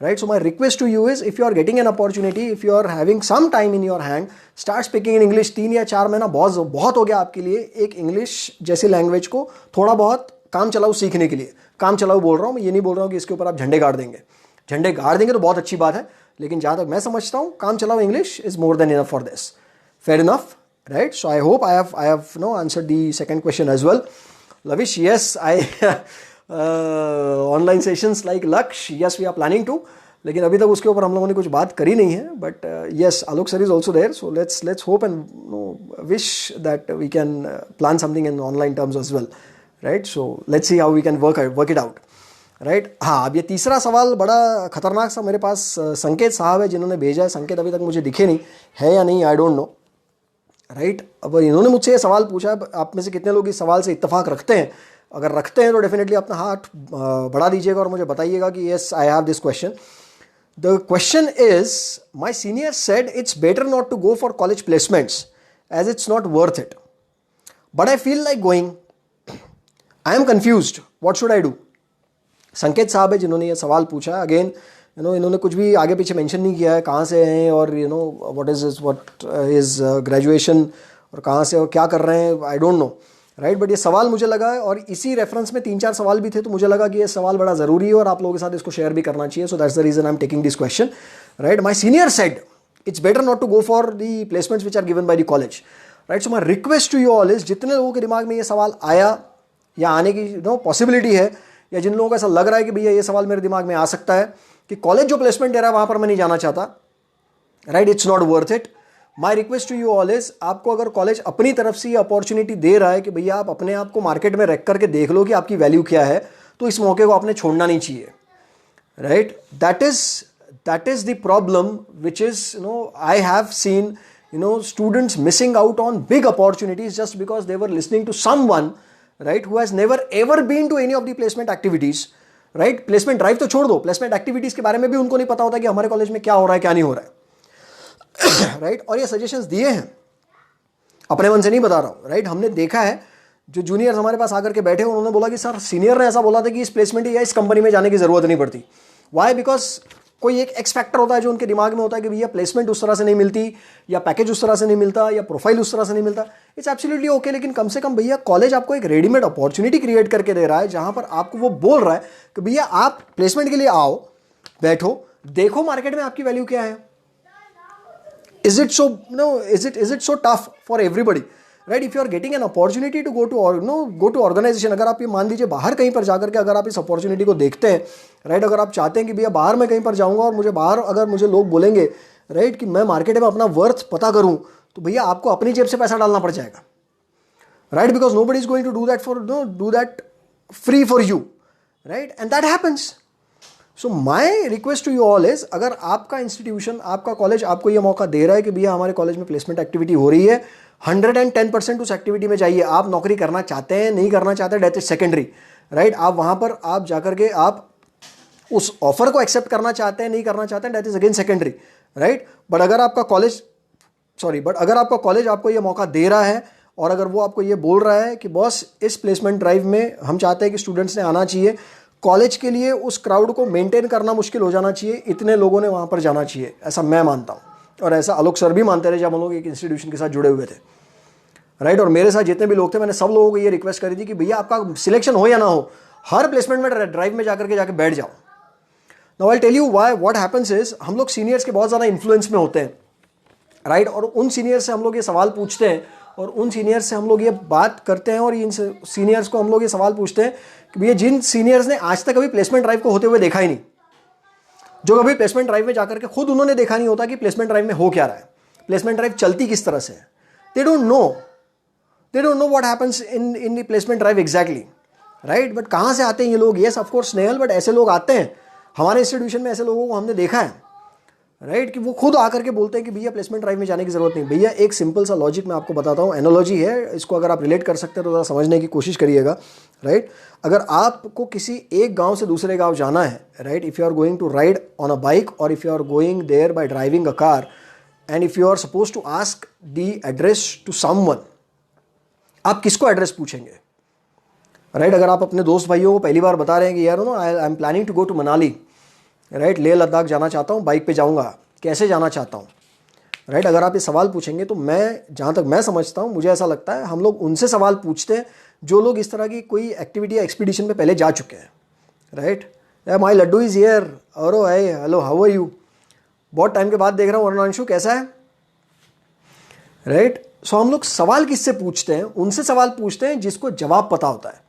right? So my request to you is if you are getting an opportunity, if you are having some time in your hand, start speaking in English. 3 या 4 महीना बहुत हो गया आपके लिए एक इंग्लिश जैसी लैंग्वेज को थोड़ा बहुत काम चलाओ सीखने के लिए। काम चलाओ बोल रहा हूँ मैं, ये नहीं बोल रहा हूँ कि इसके ऊपर आप झंडे गाड़ देंगे। झंडे गाड़ देंगे तो बहुत अच्छी बात है, लेकिन जहाँ तक मैं समझता हूँ काम चलाओ English is more than enough for this. Fair enough, right? So I hope I have answered the second question as well. Lavish, yes, online sessions like Laksh, yes, we are planning to, लेकिन अभी तक उसके ऊपर हम लोगों ने कुछ बात करी नहीं है, but yes, Alok sir is also there, so let's hope and wish that we can plan something in online terms as well, right? So let's see how we can work it out, right? हाँ, अब ये तीसरा सवाल बड़ा खतरनाक सा मेरे पास संकेत साहब है जिन्होंने भेजा है। संकेत अभी तक मुझे दिखे नहीं है या नहीं, आई डोंट नो, राइट? अब इन्होंने मुझसे ये सवाल पूछा, आप में से कितने लोग इस सवाल से इत्तेफाक रखते हैं? अगर रखते हैं तो डेफिनेटली अपना हाथ बढ़ा दीजिएगा और मुझे बताइएगा कि yes I have this question. The question is, my senior said it's better not to go for college placements as it's not worth it, but I feel like going, I am confused, what should I do? Sanket साहब है जिन्होंने ये सवाल पूछा। अगेन इन्होंने कुछ भी आगे पीछे मेंशन नहीं किया है कहाँ से हैं और व्हाट इज ग्रेजुएशन और कहाँ से और क्या कर रहे हैं, आई डोंट नो, राइट? बट ये सवाल मुझे लगा, और इसी रेफरेंस में 3-4 सवाल भी थे, तो मुझे लगा कि ये सवाल बड़ा ज़रूरी है और आप लोगों के साथ इसको शेयर भी करना चाहिए। So that's the reason I am taking this question, right? My senior said it's better not to go for the placements which are given by the college, right? So my request to you all is, जितने लोगों के दिमाग में ये सवाल आया या आने की पॉसिबिलिटी है, या जिन लोगों को ऐसा लग रहा है कि भैया ये सवाल मेरे दिमाग में आ सकता है कि कॉलेज जो प्लेसमेंट दे रहा है वहां पर मैं नहीं जाना चाहता, right? It's not worth it. My request to you all is, आपको अगर कॉलेज अपनी तरफ से ये अपॉर्चुनिटी दे रहा है कि भैया आप अपने आप को मार्केट में रख करके देख लो कि आपकी वैल्यू क्या है, तो इस मौके को आपने छोड़ना नहीं चाहिए, right? That is the problem which is I have seen students missing out on big opportunities just because they were listening to someone, right, who has never ever been to any of the placement activities, right? Placement drive तो छोड़ दो, प्लेसमेंट एक्टिविटीज के बारे में भी उनको नहीं पता होता कि हमारे कॉलेज में क्या हो रहा है क्या नहीं हो रहा है, राइट? और ये सजेशंस दिए हैं, अपने मन से नहीं बता रहा हूँ, राइट? हमने देखा है जो जूनियर्स हमारे पास आकर के बैठे, उन्होंने बोला कि सर सीनियर ने ऐसा बोला था कि इस प्लेसमेंट या इस कंपनी में जाने की जरूरत नहीं पड़ती। वाई? बिकॉज कोई एक एक्स फैक्टर होता है जो उनके दिमाग में होता है कि भैया प्लेसमेंट उस तरह से नहीं मिलती, या पैकेज उस तरह से नहीं मिलता, या प्रोफाइल उस तरह से नहीं मिलता। इट्स एब्सोल्युटली ओके, लेकिन कम से कम भैया कॉलेज आपको एक रेडीमेड अपॉर्चुनिटी क्रिएट करके दे रहा है, जहां पर आपको वो बोल रहा है कि भैया आप प्लेसमेंट के लिए आओ, बैठो, देखो मार्केट में आपकी वैल्यू क्या है। Is it so tough for everybody, right. If you are getting an opportunity to go to organisation, अगर आप ये मान लीजिए बाहर कहीं पर जाकर के अगर आप इस अपॉर्चुनिटी को देखते हैं, राइट, अगर आप चाहते हैं कि भैया बाहर मैं कहीं पर जाऊंगा और मुझे बाहर अगर मुझे लोग बोलेंगे, राइट, कि मैं मार्केट में अपना वर्थ पता करूं, तो भैया आपको अपनी जेब से पैसा डालना पड़ जाएगा, right, because nobody is going to do that free for you, right, and that happens. So my request to you all is, अगर आपका इंस्टीट्यूशन, आपका कॉलेज आपको ये मौका दे रहा है कि भैया हमारे कॉलेज में प्लेसमेंट एक्टिविटी हो रही है, 110% उस एक्टिविटी में जाइए. आप नौकरी करना चाहते हैं, नहीं करना चाहते, डेट इज सेकेंडरी, राइट. आप वहां पर आप जाकर के आप उस ऑफर को एक्सेप्ट करना चाहते हैं, नहीं करना चाहते हैं, that is again secondary, right. But अगर आपका कॉलेज आपको ये मौका दे रहा है और अगर वो आपको ये बोल रहा है कि बॉस इस प्लेसमेंट ड्राइव में हम चाहते हैं कि स्टूडेंट्स ने आना चाहिए, कॉलेज के लिए उस क्राउड को मेंटेन करना मुश्किल हो जाना चाहिए, इतने लोगों ने वहाँ पर जाना चाहिए, ऐसा मैं मानता हूँ और ऐसा आलोक सर भी मानते रहे जब हम लोग एक इंस्टीट्यूशन के साथ जुड़े हुए थे, राइट. और मेरे साथ जितने भी लोग थे, मैंने सब लोगों को ये रिक्वेस्ट करी थी कि भैया आपका सिलेक्शन हो या ना हो, हर प्लेसमेंट में ड्राइव में जाकर बैठ जाओ. Now I tell you why. What happens is, हम लोग सीनियर्स के बहुत ज़्यादा इन्फ्लुएंस में होते हैं, राइट, और उन सीनियर्स से हम लोग ये सवाल पूछते हैं और उन सीनियर्स से हम लोग ये बात करते हैं और इन सीनियर्स को हम लोग ये सवाल पूछते हैं कि भैया जिन सीनियर्स ने आज तक कभी प्लेसमेंट ड्राइव को होते हुए देखा ही नहीं, जो कभी प्लेसमेंट ड्राइव में जाकर के खुद उन्होंने देखा नहीं होता कि प्लेसमेंट ड्राइव में हो क्या रहा है, प्लेसमेंट ड्राइव चलती किस तरह से है, they don't know what happens in the placement drive exactly, right. But कहाँ से आते हैं ये लोग? Yes of course Snehal, but ऐसे लोग आते हैं हमारे इंस्टीट्यूशन में, ऐसे लोगों को हमने देखा है, राइट, कि वो खुद आकर के बोलते हैं कि भैया प्लेसमेंट ड्राइव में जाने की जरूरत नहीं. भैया एक सिंपल सा लॉजिक मैं आपको बताता हूँ, एनालॉजी है, इसको अगर आप रिलेट कर सकते हैं तो ज़रा समझने की कोशिश करिएगा, राइट. अगर आपको किसी एक गांव से दूसरे गांव जाना है, right, if you are going to ride on a bike और if you are going there by driving a car and if you are suppose to ask the address to someone, आप किसको एड्रेस पूछेंगे, राइट. अगर आप अपने दोस्त भाइयों को पहली बार बता रहे हैं कि यार no I am planning to go to Manali, right, Leh Ladakh जाना चाहता हूँ, बाइक पे जाऊँगा, कैसे जाना चाहता हूँ, राइट. अगर आप ये सवाल पूछेंगे तो मैं, जहाँ तक मैं समझता हूँ, मुझे ऐसा लगता है हम लोग उनसे सवाल पूछते हैं जो लोग इस तरह की कोई एक्टिविटी या एक्सपीडिशन पे पहले जा चुके हैं, right. My laddu is here, और हेलो हाउ आर यू, बहुत टाइम के बाद देख रहा हूँ, अरुणांशु कैसा है, राइट. सो हम लोग सवाल किससे पूछते हैं? उनसे सवाल पूछते हैं जिसको जवाब पता होता है,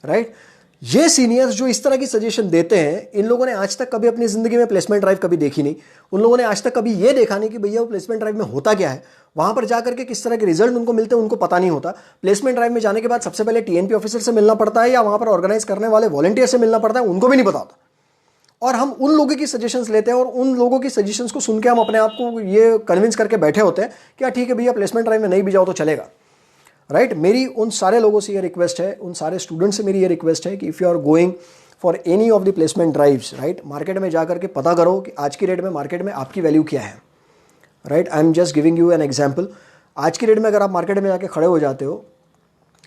राइट. ये सीनियर्स जो इस तरह की सजेशन देते हैं, इन लोगों ने आज तक कभी अपनी ज़िंदगी में प्लेसमेंट ड्राइव कभी देखी नहीं. उन लोगों ने आज तक कभी ये देखा नहीं कि भैया वो प्लेसमेंट ड्राइव में होता क्या है, वहाँ पर जाकर के किस तरह के रिजल्ट उनको मिलते हैं, उनको पता नहीं होता. प्लेसमेंट ड्राइव में जाने के बाद सबसे पहले टीएनपी ऑफिसर से मिलना पड़ता है या वहाँ पर ऑर्गेनाइज करने वाले वॉलंटियर से मिलना पड़ता है, उनको भी नहीं पता होता. और हम उन लोगों की सजेशंस लेते हैं और उन लोगों की सजेशंस को सुन के हम अपने आप को ये कन्विंस करके बैठे होते हैं कि ठीक है भैया प्लेसमेंट ड्राइव में नहीं भी जाओ तो चलेगा, राइट. मेरी उन सारे लोगों से ये रिक्वेस्ट है, उन सारे स्टूडेंट से मेरी ये रिक्वेस्ट है कि if you are going for any of the placement drives, right, market में जाकर के पता करो कि आज की डेट में मार्केट में आपकी वैल्यू क्या है, right. I am just giving you an example. आज की डेट में अगर आप मार्केट में जाके खड़े हो जाते हो,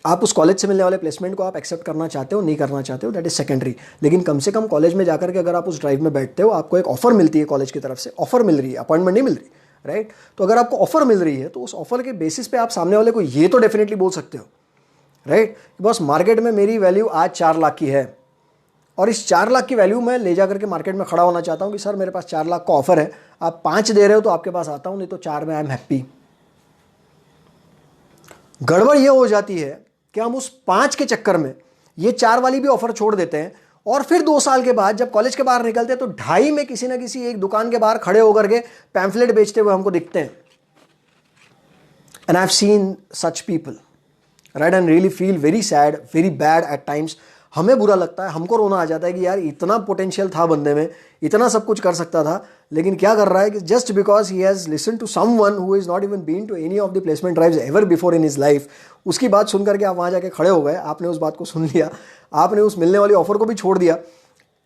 आप उस कॉलेज से मिलने वाले प्लेसमेंट को आप एक्सेप्ट करना चाहते हो, नहीं करना चाहते हो, दैट इज सेकेंडरी. लेकिन कम से कम कॉलेज में जाकर के अगर आप उस ड्राइव में बैठते हो, आपको एक ऑफर मिलती है कॉलेज की तरफ से, ऑफर मिल रही है, अपॉइंटमेंट नहीं मिल रही, राइट. तो अगर आपको ऑफर मिल रही है तो उस ऑफर के बेसिस पे आप सामने वाले को ये तो डेफिनेटली बोल सकते हो, राइट, बस मार्केट में मेरी वैल्यू आज 4 लाख की है और इस 4 लाख की वैल्यू मैं ले जाकर के मार्केट में खड़ा होना चाहता हूँ कि सर मेरे पास 4 लाख का ऑफर है, आप 5 दे रहे हो तो आपके पास आता हूँ, नहीं तो 4 में आई एम हैप्पी. गड़बड़ ये हो जाती है कि हम उस 5 के चक्कर में ये 4 वाली भी ऑफर छोड़ देते हैं और फिर 2 साल के बाद जब कॉलेज के बाहर निकलते हैं तो 2.5 में किसी ना किसी एक दुकान के बाहर खड़े होकर के पैम्फलेट बेचते हुए हमको दिखते हैं. And I have seen such people, right, and really feel very sad, very bad at times. हमें बुरा लगता है, हमको रोना आ जाता है कि यार इतना पोटेंशियल था बंदे में, इतना सब कुछ कर सकता था, लेकिन क्या कर रहा है कि just because he has listen to someone who is not even been to any of the placement drives ever before in his life, उसकी बात सुन करके आप वहाँ जाके खड़े हो गए, आपने उस बात को सुन लिया, आपने उस मिलने वाली ऑफर को भी छोड़ दिया.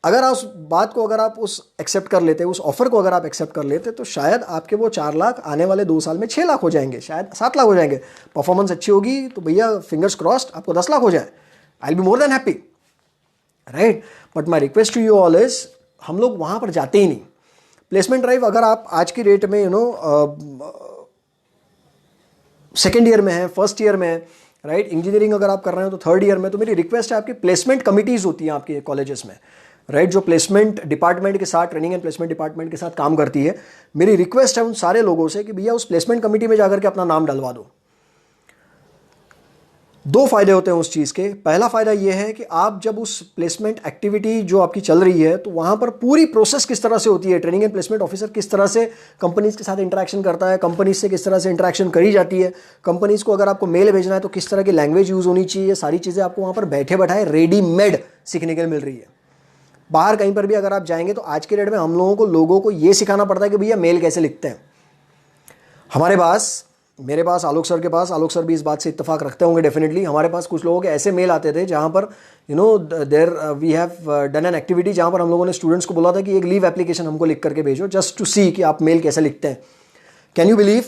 अगर आप उस बात को अगर आप उस एक्सेप्ट कर लेते, उस ऑफर को अगर आप एक्सेप्ट कर लेते, तो शायद आपके वो 4 लाख आने वाले 2 साल में 6 लाख हो जाएंगे, शायद 7 लाख हो जाएंगे. परफॉर्मेंस अच्छी होगी तो भैया फिंगर्स क्रॉस्ड आपको 10 लाख हो जाए, I will be more than happy, right. But my request to you all is, हम लोग वहाँ पर जाते ही नहीं. प्लेसमेंट ड्राइव अगर आप आज की डेट में सेकेंड ईयर में है, फर्स्ट ईयर में है, राइट, इंजीनियरिंग अगर आप कर रहे हो तो थर्ड ईयर में, तो मेरी रिक्वेस्ट है आपकी प्लेसमेंट कमिटीज़ होती हैं आपके कॉलेजेस में, राइट, जो प्लेसमेंट डिपार्टमेंट के साथ, ट्रेनिंग एंड प्लेसमेंट डिपार्टमेंट के साथ काम करती है. मेरी रिक्वेस्ट है उन सारे लोगों से कि भैया उस प्लेसमेंट कमिटी में जाकर के अपना नाम डलवा दो. दो फायदे होते हैं उस चीज़ के। पहला फायदा ये है कि आप जब उस प्लेसमेंट एक्टिविटी जो आपकी चल रही है तो वहाँ पर पूरी प्रोसेस किस तरह से होती है, ट्रेनिंग एंड प्लेसमेंट ऑफिसर किस तरह से कंपनीज के साथ इंटरेक्शन करता है, कंपनीज से किस तरह से इंटरेक्शन करी जाती है, कंपनीज को अगर आपको मेल भेजना है तो किस तरह की लैंग्वेज यूज़ होनी चाहिए, सारी चीज़ें आपको वहाँ पर बैठे बैठाए रेडीमेड सीखने के लिए मिल रही है। बाहर कहीं पर भी अगर आप जाएंगे तो आज के डेट में हम लोगों को ये सिखाना पड़ता है कि भैया मेल कैसे लिखते हैं। हमारे पास, मेरे पास, आलोक सर के पास, आलोक सर भी इस बात से इत्तेफाक रखते होंगे डेफिनेटली, हमारे पास कुछ लोगों के ऐसे मेल आते थे जहाँ पर there we have done an activity जहाँ पर हम लोगों ने स्टूडेंट्स को बोला था कि एक लीव एप्लीकेशन हमको लिख करके भेजो जस्ट टू सी कि आप मेल कैसे लिखते हैं। कैन यू बिलीव,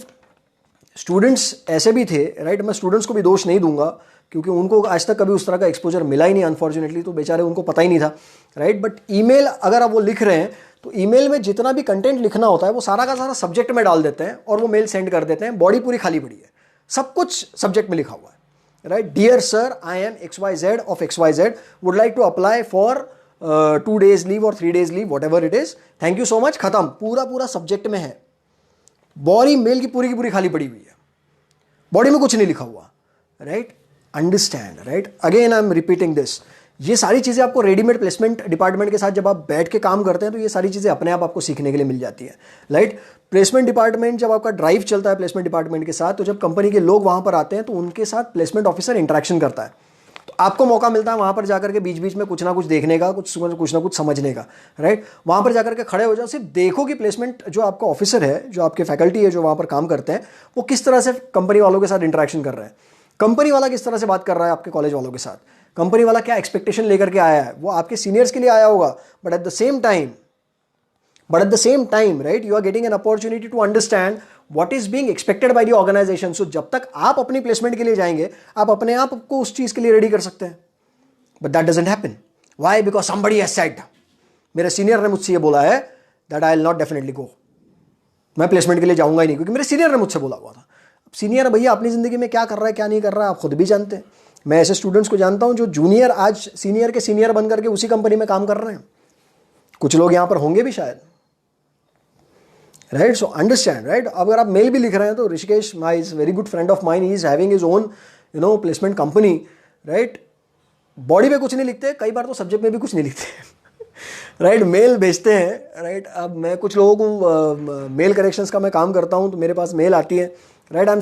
स्टूडेंट्स ऐसे भी थे, राइट। मैं स्टूडेंट्स को भी दोष नहीं दूंगा क्योंकि उनको आज तक कभी उस तरह का एक्सपोजर मिला ही नहीं अनफॉर्चुनेटली, तो बेचारे उनको पता ही नहीं था, राइट। बट ईमेल अगर आप वो लिख रहे हैं तो ईमेल में जितना भी कंटेंट लिखना होता है वो सारा का सारा सब्जेक्ट में डाल देते हैं और वो मेल सेंड कर देते हैं। बॉडी पूरी खाली पड़ी है, सब कुछ सब्जेक्ट में लिखा हुआ है, right. Dear sir, I am XYZ of XYZ would like to apply for 2 days leave और 3 days leave, whatever it is, thank you so much, खत्म, पूरा सब्जेक्ट में है। बॉडी मेल की पूरी खाली पड़ी हुई है, बॉडी में कुछ नहीं लिखा हुआ, right. Understand, right. Again I am repeating this, ये सारी चीज़ें आपको रेडीमेड प्लेसमेंट डिपार्टमेंट के साथ जब आप बैठ के काम करते हैं तो ये सारी चीज़ें अपने आप आपको सीखने के लिए मिल जाती है, राइट। प्लेसमेंट डिपार्टमेंट जब आपका ड्राइव चलता है प्लेसमेंट डिपार्टमेंट के साथ, तो जब कंपनी के लोग वहाँ पर आते हैं तो उनके साथ प्लेसमेंट ऑफिसर इंटरेक्शन करता है, तो आपको मौका मिलता है वहाँ पर जाकर के बीच बीच में कुछ ना कुछ देखने का, कुछ ना कुछ समझने का, राइट। वहाँ पर जाकर के खड़े हो जाओ, सिर्फ देखो कि प्लेसमेंट जो आपका ऑफिसर है, जो आपके फैकल्टी है जो वहाँ पर काम करते हैं, वो किस तरह से कंपनी वालों के साथ इंटरेक्शन कर रहे हैं, कंपनी वाला किस तरह से बात कर रहा है आपके कॉलेज वालों के साथ, कंपनी वाला क्या एक्सपेक्टेशन लेकर के आया है। वो आपके सीनियर्स के लिए आया होगा, but at the same time right, you are getting an opportunity to understand what is being expected by the organization. So जब तक आप अपनी प्लेसमेंट के लिए जाएंगे आप अपने आप को उस चीज के लिए रेडी कर सकते हैं, but that doesn't happen. Why? Because somebody has said, मेरे सीनियर ने मुझसे ये बोला है that I will not definitely go, मैं प्लेसमेंट के लिए जाऊंगा ही नहीं, क्योंकि मेरे सीनियर ने मुझसे बोला हुआ था। सीनियर भैया अपनी जिंदगी में क्या कर रहा है क्या नहीं कर रहा है आप खुद भी जानते हैं। मैं ऐसे स्टूडेंट्स को जानता हूं जो जूनियर आज सीनियर के सीनियर बन करके उसी कंपनी में काम कर रहे हैं, कुछ लोग यहां पर होंगे भी शायद, राइट। So understand, right. अगर आप मेल भी लिख रहे हैं तो Rishikesh my is very good friend of mine, he is having his own placement company, right. Body पे कुछ नहीं लिखते, कई बार तो सब्जेक्ट में भी कुछ नहीं लिखते राइट। मेल भेजते हैं, राइट। अब मैं कुछ लोगों को मेल करेक्शंस का मैं काम करता हूं, तो मेरे पास मेल आती है, राइट। हम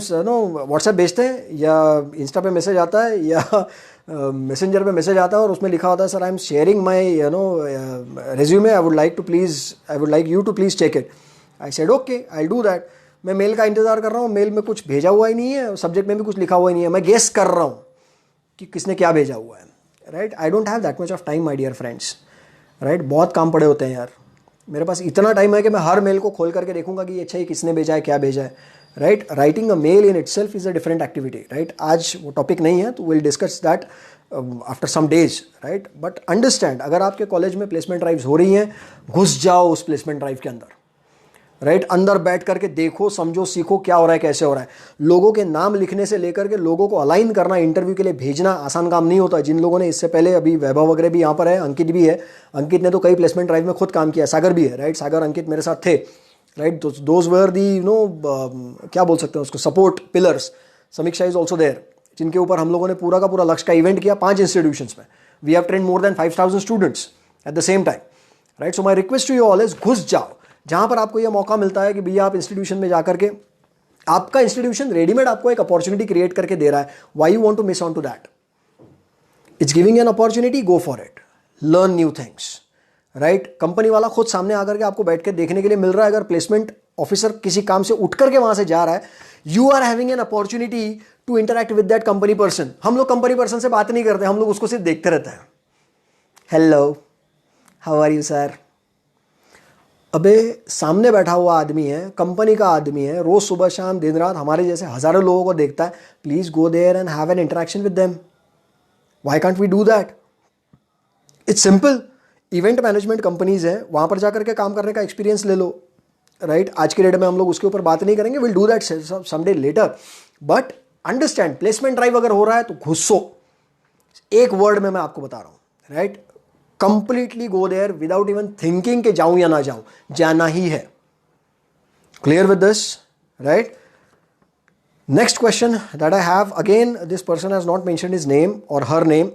व्हाट्सएप भेजते हैं या इंस्टा पे मैसेज आता है या मैसेंजर पे मैसेज आता है और उसमें लिखा होता है sir I am sharing my resume, I would like you to please check it. I said okay, I do that. मैं मेल का इंतजार कर रहा हूँ, मेल में कुछ भेजा हुआ ही नहीं है, सब्जेक्ट में भी कुछ लिखा हुआ ही नहीं है, मैं गेस कर रहा हूँ कि किसने क्या भेजा हुआ है, right. I don't have that much of time my dear friends, right. बहुत काम पड़े होते हैं यार, मेरे पास इतना टाइम है कि मैं हर मेल को खोल करके देखूंगा कि अच्छा ये किसने भेजा है क्या भेजा है, right. Writing a mail in itself is a different activity, right. आज वो टॉपिक नहीं है तो will discuss that after some days, right. But understand, अगर आपके कॉलेज में प्लेसमेंट ड्राइव्स हो रही हैं, घुस जाओ उस प्लेसमेंट ड्राइव के अंदर, राइट। अंदर बैठ करके देखो, समझो, सीखो क्या हो रहा है कैसे हो रहा है। लोगों के नाम लिखने से लेकर के लोगों को अलाइन करना, इंटरव्यू के लिए भेजना आसान काम नहीं होता। जिन लोगों ने इससे पहले, अभी वैभव वगैरह भी यहाँ पर है, अंकित भी है, अंकित ने तो कई प्लेसमेंट ड्राइव में खुद काम किया, सागर भी है, राइट। सागर अंकित मेरे साथ थे, राइट। दोज वर दी क्या बोल सकते हैं उसको, सपोर्ट पिलर्स। समीक्षा इज ऑल्सो देयर, जिनके ऊपर हम लोगों ने पूरा का पूरा लक्ष्य का इवेंट किया 5 इंस्टीट्यूशंस में। We have train more than 5000 students at the same time, right. So my request to you all is घुस जाओ जहां पर आपको यह मौका मिलता है कि भैया आप इंस्टीट्यूशन में जाकर के, आपका इंस्टीट्यूशन रेडीमेड आपको एक अपॉर्चुनिटी क्रिएट करके दे रहा है। Why you want to miss on to that? It's giving an opportunity, go for it, learn new things, right. Company वाला खुद सामने आकर के आपको बैठ के देखने के लिए मिल रहा है। अगर प्लेसमेंट ऑफिसर किसी काम से उठ करके वहां से जा रहा है, you are having an opportunity to interact with that company person. हम लोग कंपनी पर्सन से बात नहीं करते, हम लोग उसको सिर्फ देखते रहते हैं। Hello, how are you sir? अबे सामने बैठा हुआ आदमी है, कंपनी का आदमी है, रोज सुबह शाम दिन रात हमारे जैसे हजारों लोगों को देखता है। Please go there and have an interaction with them. Why can't we do that? It's simple. Event management companies है, वहां पर जाकर के काम करने का एक्सपीरियंस ले लो, राइट। आज के डेट में हम लोग उसके ऊपर बात नहीं करेंगे, will do that someday later. But understand, placement drive अगर हो रहा है तो घुसो। एक वर्ड में मैं आपको बता रहा हूं, right. Completely go there without even thinking कि जाऊं या ना जाऊं, जाना ही है। Clear with this, right. Next question that I have, again this person has not mentioned his name or her name.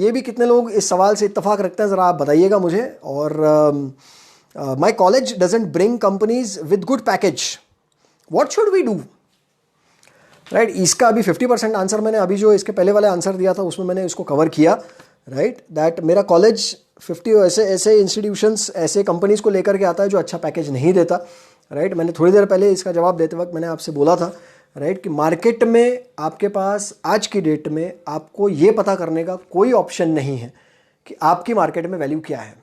ये भी कितने लोग इस सवाल से इत्तेफाक रखते हैं ज़रा आप बताइएगा मुझे. और my college doesn't bring companies with good package, what should we do. Right, इसका अभी 50% आंसर मैंने अभी जो इसके पहले वाले आंसर दिया था उसमें मैंने इसको कवर किया. राइट, दैट मेरा कॉलेज 50 ऐसे इंस्टीट्यूशंस ऐसे कंपनीज को लेकर के आता है जो अच्छा पैकेज नहीं देता. राइट, मैंने थोड़ी देर पहले इसका जवाब देते वक्त मैंने आपसे बोला था राइट कि मार्केट में आपके पास आज की डेट में आपको ये पता करने का कोई ऑप्शन नहीं है कि आपकी मार्केट में वैल्यू क्या है,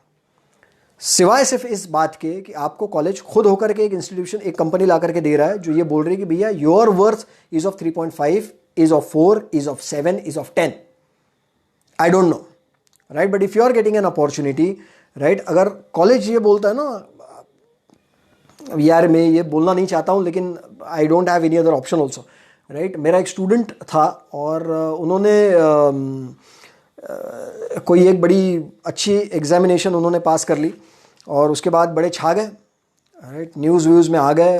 सिवाय सिर्फ इस बात के कि आपको कॉलेज खुद होकर के एक इंस्टीट्यूशन एक कंपनी ला करके दे रहा है जो ये बोल रही है कि भैया your worth is of 3.5, is of 4, is of 7, is of 10. I don't know. Right, but if you are getting an opportunity, right, अगर कॉलेज ये बोलता है ना, यार मैं ये बोलना नहीं चाहता हूँ लेकिन आई don't have any other option also. Right, मेरा एक स्टूडेंट था और उन्होंने कोई एक बड़ी अच्छी एग्जामिनेशन उन्होंने पास कर ली और उसके बाद बड़े छा गए. राइट, न्यूज़ व्यूज़ में आ गए,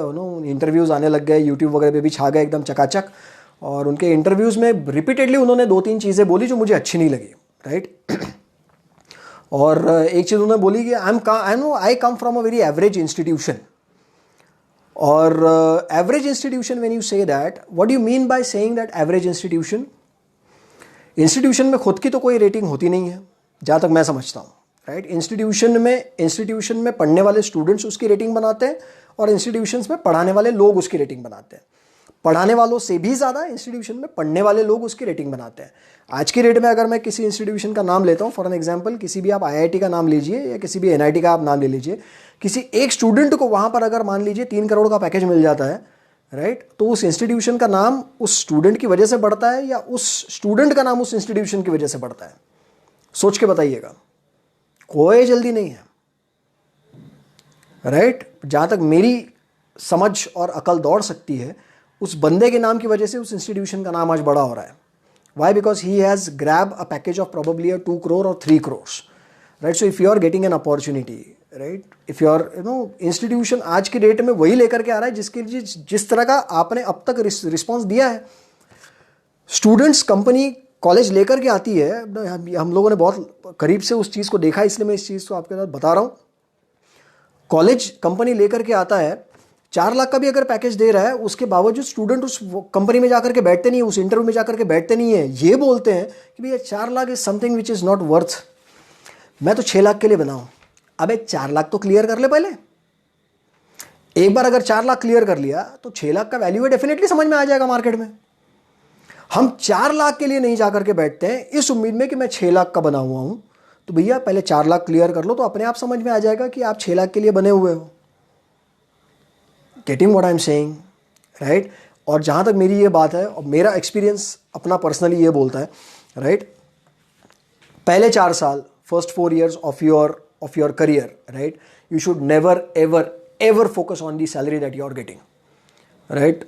इंटरव्यूज़ आने लग गए, यूट्यूब वगैरह पे भी छा गए एकदम चकाचक. और उनके इंटरव्यूज़ में रिपीटेडली उन्होंने 2-3 चीज़ें बोली जो मुझे अच्छी नहीं लगी. राइट, और एक चीज़ उन्होंने बोली कि I come from a very average institution. और average institution, when you say that, what do you mean by saying that average institution? Institution में खुद की तो कोई रेटिंग होती नहीं है जहाँ तक मैं समझता हूँ. राइट, इंस्टीट्यूशन में पढ़ने वाले स्टूडेंट्स उसकी रेटिंग बनाते हैं और इंस्टीट्यूशंस में पढ़ाने वाले लोग उसकी रेटिंग बनाते हैं. पढ़ाने वालों से भी ज़्यादा इंस्टीट्यूशन में पढ़ने वाले लोग उसकी रेटिंग बनाते हैं. आज की डेट में अगर मैं किसी इंस्टीट्यूशन का नाम लेता हूँ, फॉर एन एग्जांपल किसी भी आप आईआईटी का नाम लीजिए या किसी भी एनआईटी का आप नाम ले लीजिए, किसी एक स्टूडेंट को वहाँ पर अगर मान लीजिए 3 करोड़ का पैकेज मिल जाता है, राइट, तो उस इंस्टीट्यूशन का नाम उस स्टूडेंट की वजह से बढ़ता है या उस स्टूडेंट का नाम उस इंस्टीट्यूशन की वजह से बढ़ता है? सोच के बताइएगा. कोई जल्दी नहीं है. राइट, जहाँ तक मेरी समझ और अकल दौड़ सकती है, उस बंदे के नाम की वजह से उस इंस्टीट्यूशन का नाम आज बड़ा हो रहा है. Why? Because he has grab a package of probably 2 crore और 3 crore. Right, so if you are getting an opportunity, right, if you are institution आज की डेट में वही लेकर के आ रहा है जिसके लिए जिस तरह का आपने अब तक रिस्पॉन्स दिया है. स्टूडेंट्स कंपनी कॉलेज लेकर के आती है, हम लोगों ने बहुत करीब से उस चीज़ को देखा, इसलिए मैं इस चीज़ को आपके साथ बता रहा हूँ. कॉलेज कंपनी लेकर के आता है, 4 लाख का भी अगर पैकेज दे रहा है, उसके बावजूद स्टूडेंट उस कंपनी में जाकर के बैठते नहीं है, उस इंटरव्यू में जाकर के बैठते नहीं है. ये बोलते हैं कि भैया 4 lakh is something which is not worth. मैं तो 6 लाख के लिए बनाऊँ. अबे 4 लाख तो क्लियर कर ले पहले. एक बार अगर 4 लाख क्लियर कर लिया तो 6 लाख का वैल्यू है डेफिनेटली समझ में आ जाएगा मार्केट में. हम 4 लाख के लिए नहीं जाकर के बैठते हैं इस उम्मीद में कि मैं 6 लाख का बना हुआ हूं. तो भैया पहले 4 लाख क्लियर कर लो तो अपने आप समझ में आ जाएगा कि आप 6 लाख के लिए बने हुए हो. Getting what I am saying, right. और जहां तक मेरी ये बात है और मेरा एक्सपीरियंस अपना पर्सनली ये बोलता है, राइट, पहले 4 साल, first 4 years of your career, right, you should never ever focus on the salary that you are getting. Right,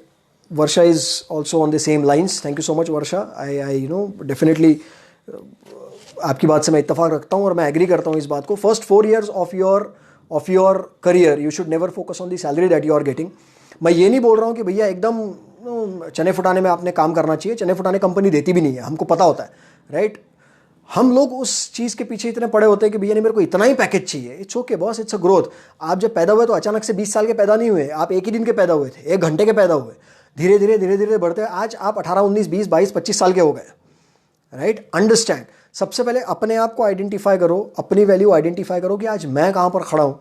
Varsha is also on the same lines. Thank you so much Varsha. I definitely आपकी बात से मैं इत्तेफाक रखता हूँ और मैं एग्री करता हूँ इस बात को. First 4 years of your career you should never focus on the salary that you are getting. मैं ये नहीं बोल रहा हूँ कि भैया एकदम चने फुटाने में आपने काम करना चाहिए. चने फुटाने कंपनी देती भी नहीं है, हमको पता होता है. राइट, हम लोग उस चीज़ के पीछे इतने पड़े होते हैं कि भैया नहीं मेरे को इतना ही पैकेज चाहिए. It's okay boss, it's a growth. आप जब पैदा हुए तो अचानक से 20 साल के पैदा नहीं हुए, आप एक ही दिन के पैदा हुए थे, 1 घंटे के पैदा हुए. धीरे धीरे बढ़ते हैं आज आप 18, 19, 20, 22, 25 साल के हो गए. Right, understand. सबसे पहले अपने आप को आइडेंटिफाई करो, अपनी वैल्यू आइडेंटिफाई करो कि आज मैं कहाँ पर खड़ा हूँ.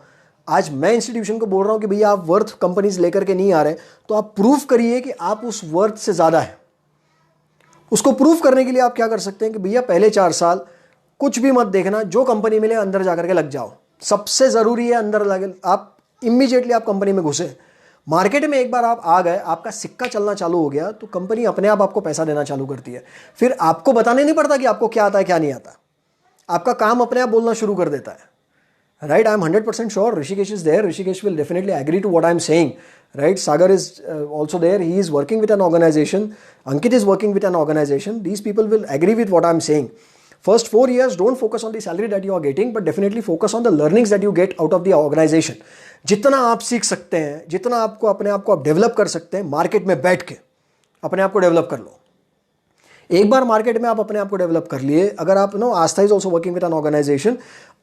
आज मैं इंस्टीट्यूशन को बोल रहा हूँ कि भैया आप वर्थ कंपनीज लेकर के नहीं आ रहे, तो आप प्रूफ करिए कि आप उस वर्थ से ज़्यादा है. उसको प्रूफ करने के लिए आप क्या कर सकते हैं कि भैया पहले 4 साल कुछ भी मत देखना, जो कंपनी मिले अंदर जाकर के लग जाओ. सबसे ज़रूरी है अंदर लगे, आप इमीडिएटली आप कंपनी में घुसे. मार्केट में एक बार आप आ गए, आपका सिक्का चलना चालू हो गया तो कंपनी अपने आप आपको पैसा देना चालू करती है. फिर आपको बताने नहीं पड़ता कि आपको क्या आता है क्या नहीं आता. आपका काम अपने आप बोलना शुरू कर देता है. Right, I am 100% sure Rishikesh is there. Rishikesh will definitely agree to what I am saying. Right, Sagar is also there. He is working with an organization. Ankit is working with an organization. These people will agree with what I'm saying. First 4 years don't focus on the salary that you are getting, but definitely focus on the learnings that you get out of the organization. जितना आप सीख सकते हैं, जितना आपको अपने आप को आप डेवलप कर सकते हैं, मार्केट में बैठ के अपने आप को डेवलप कर लो. एक बार मार्केट में आप अपने आप को डेवलप कर लिए, अगर आप Astha is also working with an organization,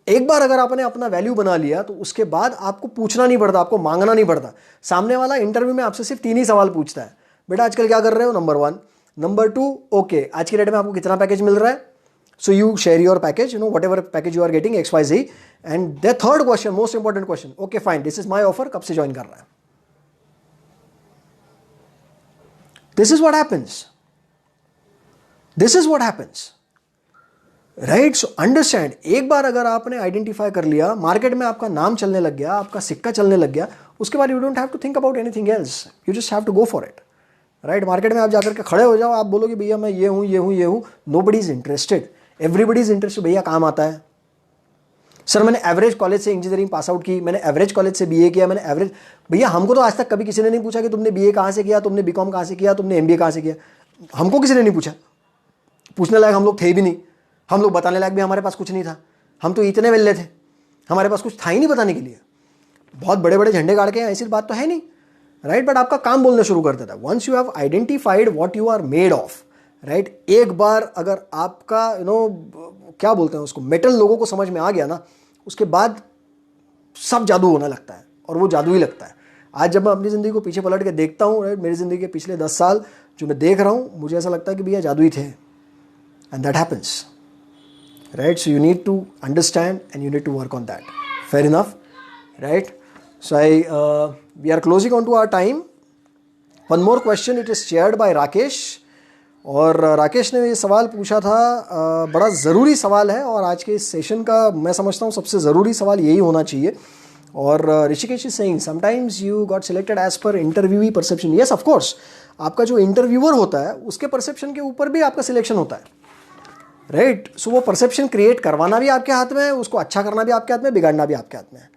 एक बार अगर आपने अपना वैल्यू बना लिया तो उसके बाद आपको पूछना नहीं पड़ता, आपको मांगना नहीं पड़ता. सामने वाला इंटरव्यू में आपसे सिर्फ 3 ही सवाल पूछता है, बेटा आजकल क्या कर रहे हो, नंबर 1. नंबर 2, ओके आज की डेट में आपको कितना पैकेज मिल रहा है, so you share your package, whatever package you are getting XYZ. And the third question, most important question, okay fine, this is my offer, कब से ज्वाइन कर रहा है. This is what happens. This is what happens, right. So understand, एक बार अगर आपने आइडेंटिफाई कर लिया, मार्केट में आपका नाम चलने लग गया, आपका सिक्का चलने लग गया, उसके बाद you don't have to think about anything else, you just have to go for it, right. Market में आप जाकर के खड़े हो जाओ, आप बोलोगे भैया मैं ये हूं, ये हूं, ये हूं, nobody is interested, everybody is interested. भैया काम आता है सर, मैंने एवरेज कॉलेज से इंजीनियरिंग पास आउट की, मैंने एवरेज कॉलेज से BA किया, मैंने एवरेज. भैया हमको तो आज तक कभी किसी ने नहीं पूछा कि तुमने BA कहाँ से किया, तुमने BCom कहाँ से किया, तुमने MBA कहाँ से किया. हमको किसी ने नहीं पूछा, पूछने लायक हम लोग थे भी नहीं, हम लोग बताने लायक भी हमारे पास कुछ नहीं था. हम तो इतने वेल्ले थे, हमारे पास कुछ था ही नहीं बताने के लिए. बहुत बड़े बड़े झंडे गाड़ के ऐसी बात तो है नहीं, राइट. बट आपका काम बोलना शुरू कर देता है once you have identified what you are made of, right. एक बार अगर आपका क्या बोलते हैं उसको, मेटल लोगों को समझ में आ गया ना, उसके बाद सब जादू होने लगता है, और वो जादू ही लगता है. आज जब मैं अपनी ज़िंदगी को पीछे पलट के देखता हूँ, राइट, मेरी ज़िंदगी के पिछले 10 साल जो मैं देख रहा हूँ, मुझे ऐसा लगता है कि भैया जादू ही थे. And that happens, right. So you need to understand and you need to work on that. Fair enough, right. So we are closing on to our time. One more question, it is shared by Rakesh. और राकेश ने ये सवाल पूछा था, बड़ा ज़रूरी सवाल है, और आज के इस सेशन का मैं समझता हूँ सबसे ज़रूरी सवाल यही होना चाहिए. और Rishikesh is saying sometimes you got selected as per interviewee perception. Yes of course, आपका जो इंटरव्यूअर होता है उसके परसेप्शन के ऊपर भी आपका सिलेक्शन होता है, राइट. सो वो परसेप्शन क्रिएट करवाना भी आपके हाथ में है, उसको अच्छा करना भी आपके हाथ में, बिगाड़ना भी आपके हाथ में है,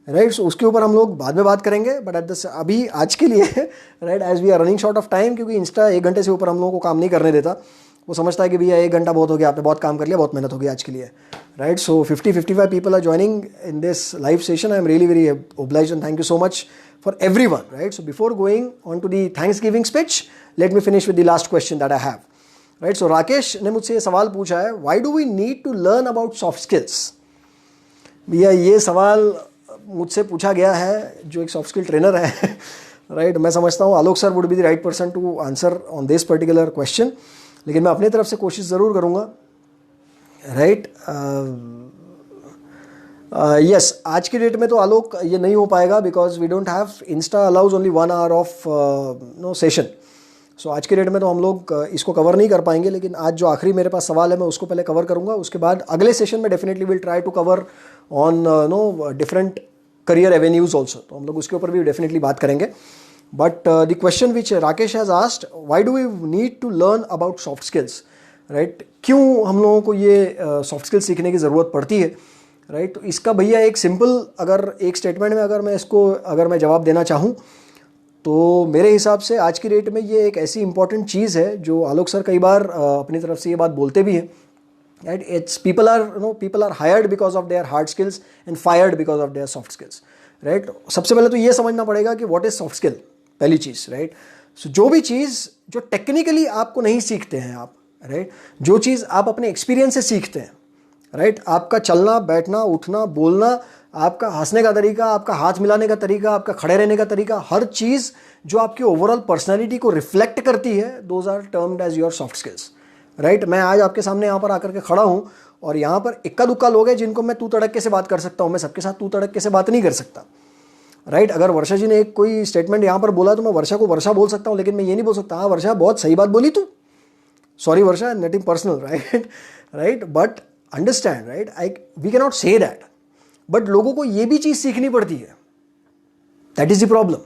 राइट. सो उसके ऊपर हम लोग बाद में बात करेंगे, बट एट द अभी आज के लिए right, as we are running short of time, क्योंकि इंस्टा 1 घंटे से ऊपर हम लोगों को काम नहीं करने देता. वो समझता है कि भैया 1 घंटा बहुत हो गया, आपने बहुत काम कर लिया, बहुत मेहनत हो गई आज के लिए, right. So 50-55 people are joining in this live session. I am really very obliged and thank you so much for everyone, right. So before going on to the Thanksgiving speech, let me finish with the last question that I have, right. So Rakesh ने मुझसे ये सवाल पूछा है, why do we need to learn about soft skills? भैया ये सवाल मुझसे पूछा गया है जो एक सॉफ्ट स्किल ट्रेनर है, राइट. मैं समझता हूँ Alok sir would be the right person to answer on this particular question, लेकिन मैं अपनी तरफ से कोशिश ज़रूर करूँगा, राइट. यस, आज की डेट में तो आलोक ये नहीं हो पाएगा, because we don't have, Insta allows only 1 hour of session. So आज की डेट में तो हम लोग इसको कवर नहीं कर पाएंगे, लेकिन आज जो आखिरी मेरे पास सवाल है मैं उसको पहले कवर करूँगा. उसके बाद अगले सेशन में definitely will try to cover on different career avenues also, तो हम लोग उसके ऊपर भी डेफिनेटली बात करेंगे. But the question which Rakesh has asked, why do we need to learn about soft skills, right. क्यों हम लोगों को ये सॉफ्ट स्किल्स सीखने की ज़रूरत पड़ती है, राइट. तो इसका भैया एक सिंपल, अगर एक स्टेटमेंट में अगर मैं जवाब देना चाहूँ, तो मेरे हिसाब से आज की डेट में ये एक ऐसी इंपॉर्टेंट चीज़ है जो आलोक सर कई बार अपनी तरफ से ये बात बोलते भी हैं, right. It's people are hired because of their hard skills and fired because of their soft skills, right. सबसे पहले तो ये समझना पड़ेगा कि what is soft skill, पहली चीज़, right. So जो भी चीज़ जो टेक्निकली आपको नहीं सीखते हैं आप, right, जो चीज़ आप अपने एक्सपीरियंस से सीखते हैं, राइट. आपका चलना, बैठना, उठना, बोलना, आपका हंसने का तरीका, आपका हाथ मिलाने का तरीका, आपका खड़े रहने का तरीका, हर चीज़ जो आपकी ओवरऑल पर्सनैलिटी को रिफ्लेक्ट करती है, those are termed as your soft skills, right. मैं आज आपके सामने यहाँ पर आकर के खड़ा हूँ, और यहाँ पर इक्का दुक्का लोग हैं जिनको मैं तू तड़क्के से बात कर सकता हूँ, मैं सबके साथ तू तड़क्के से बात नहीं कर सकता, राइट. अगर वर्षा जी ने एक कोई स्टेटमेंट यहाँ पर बोला तो मैं वर्षा को वर्षा बोल सकता हूँ, लेकिन मैं ये नहीं बोल सकता हाँ वर्षा बहुत सही बात बोली तू, sorry Varsha, nothing personal, right, right. But understand, right, we can not say that. बट लोगों को ये भी चीज़ सीखनी पड़ती है, that is the problem,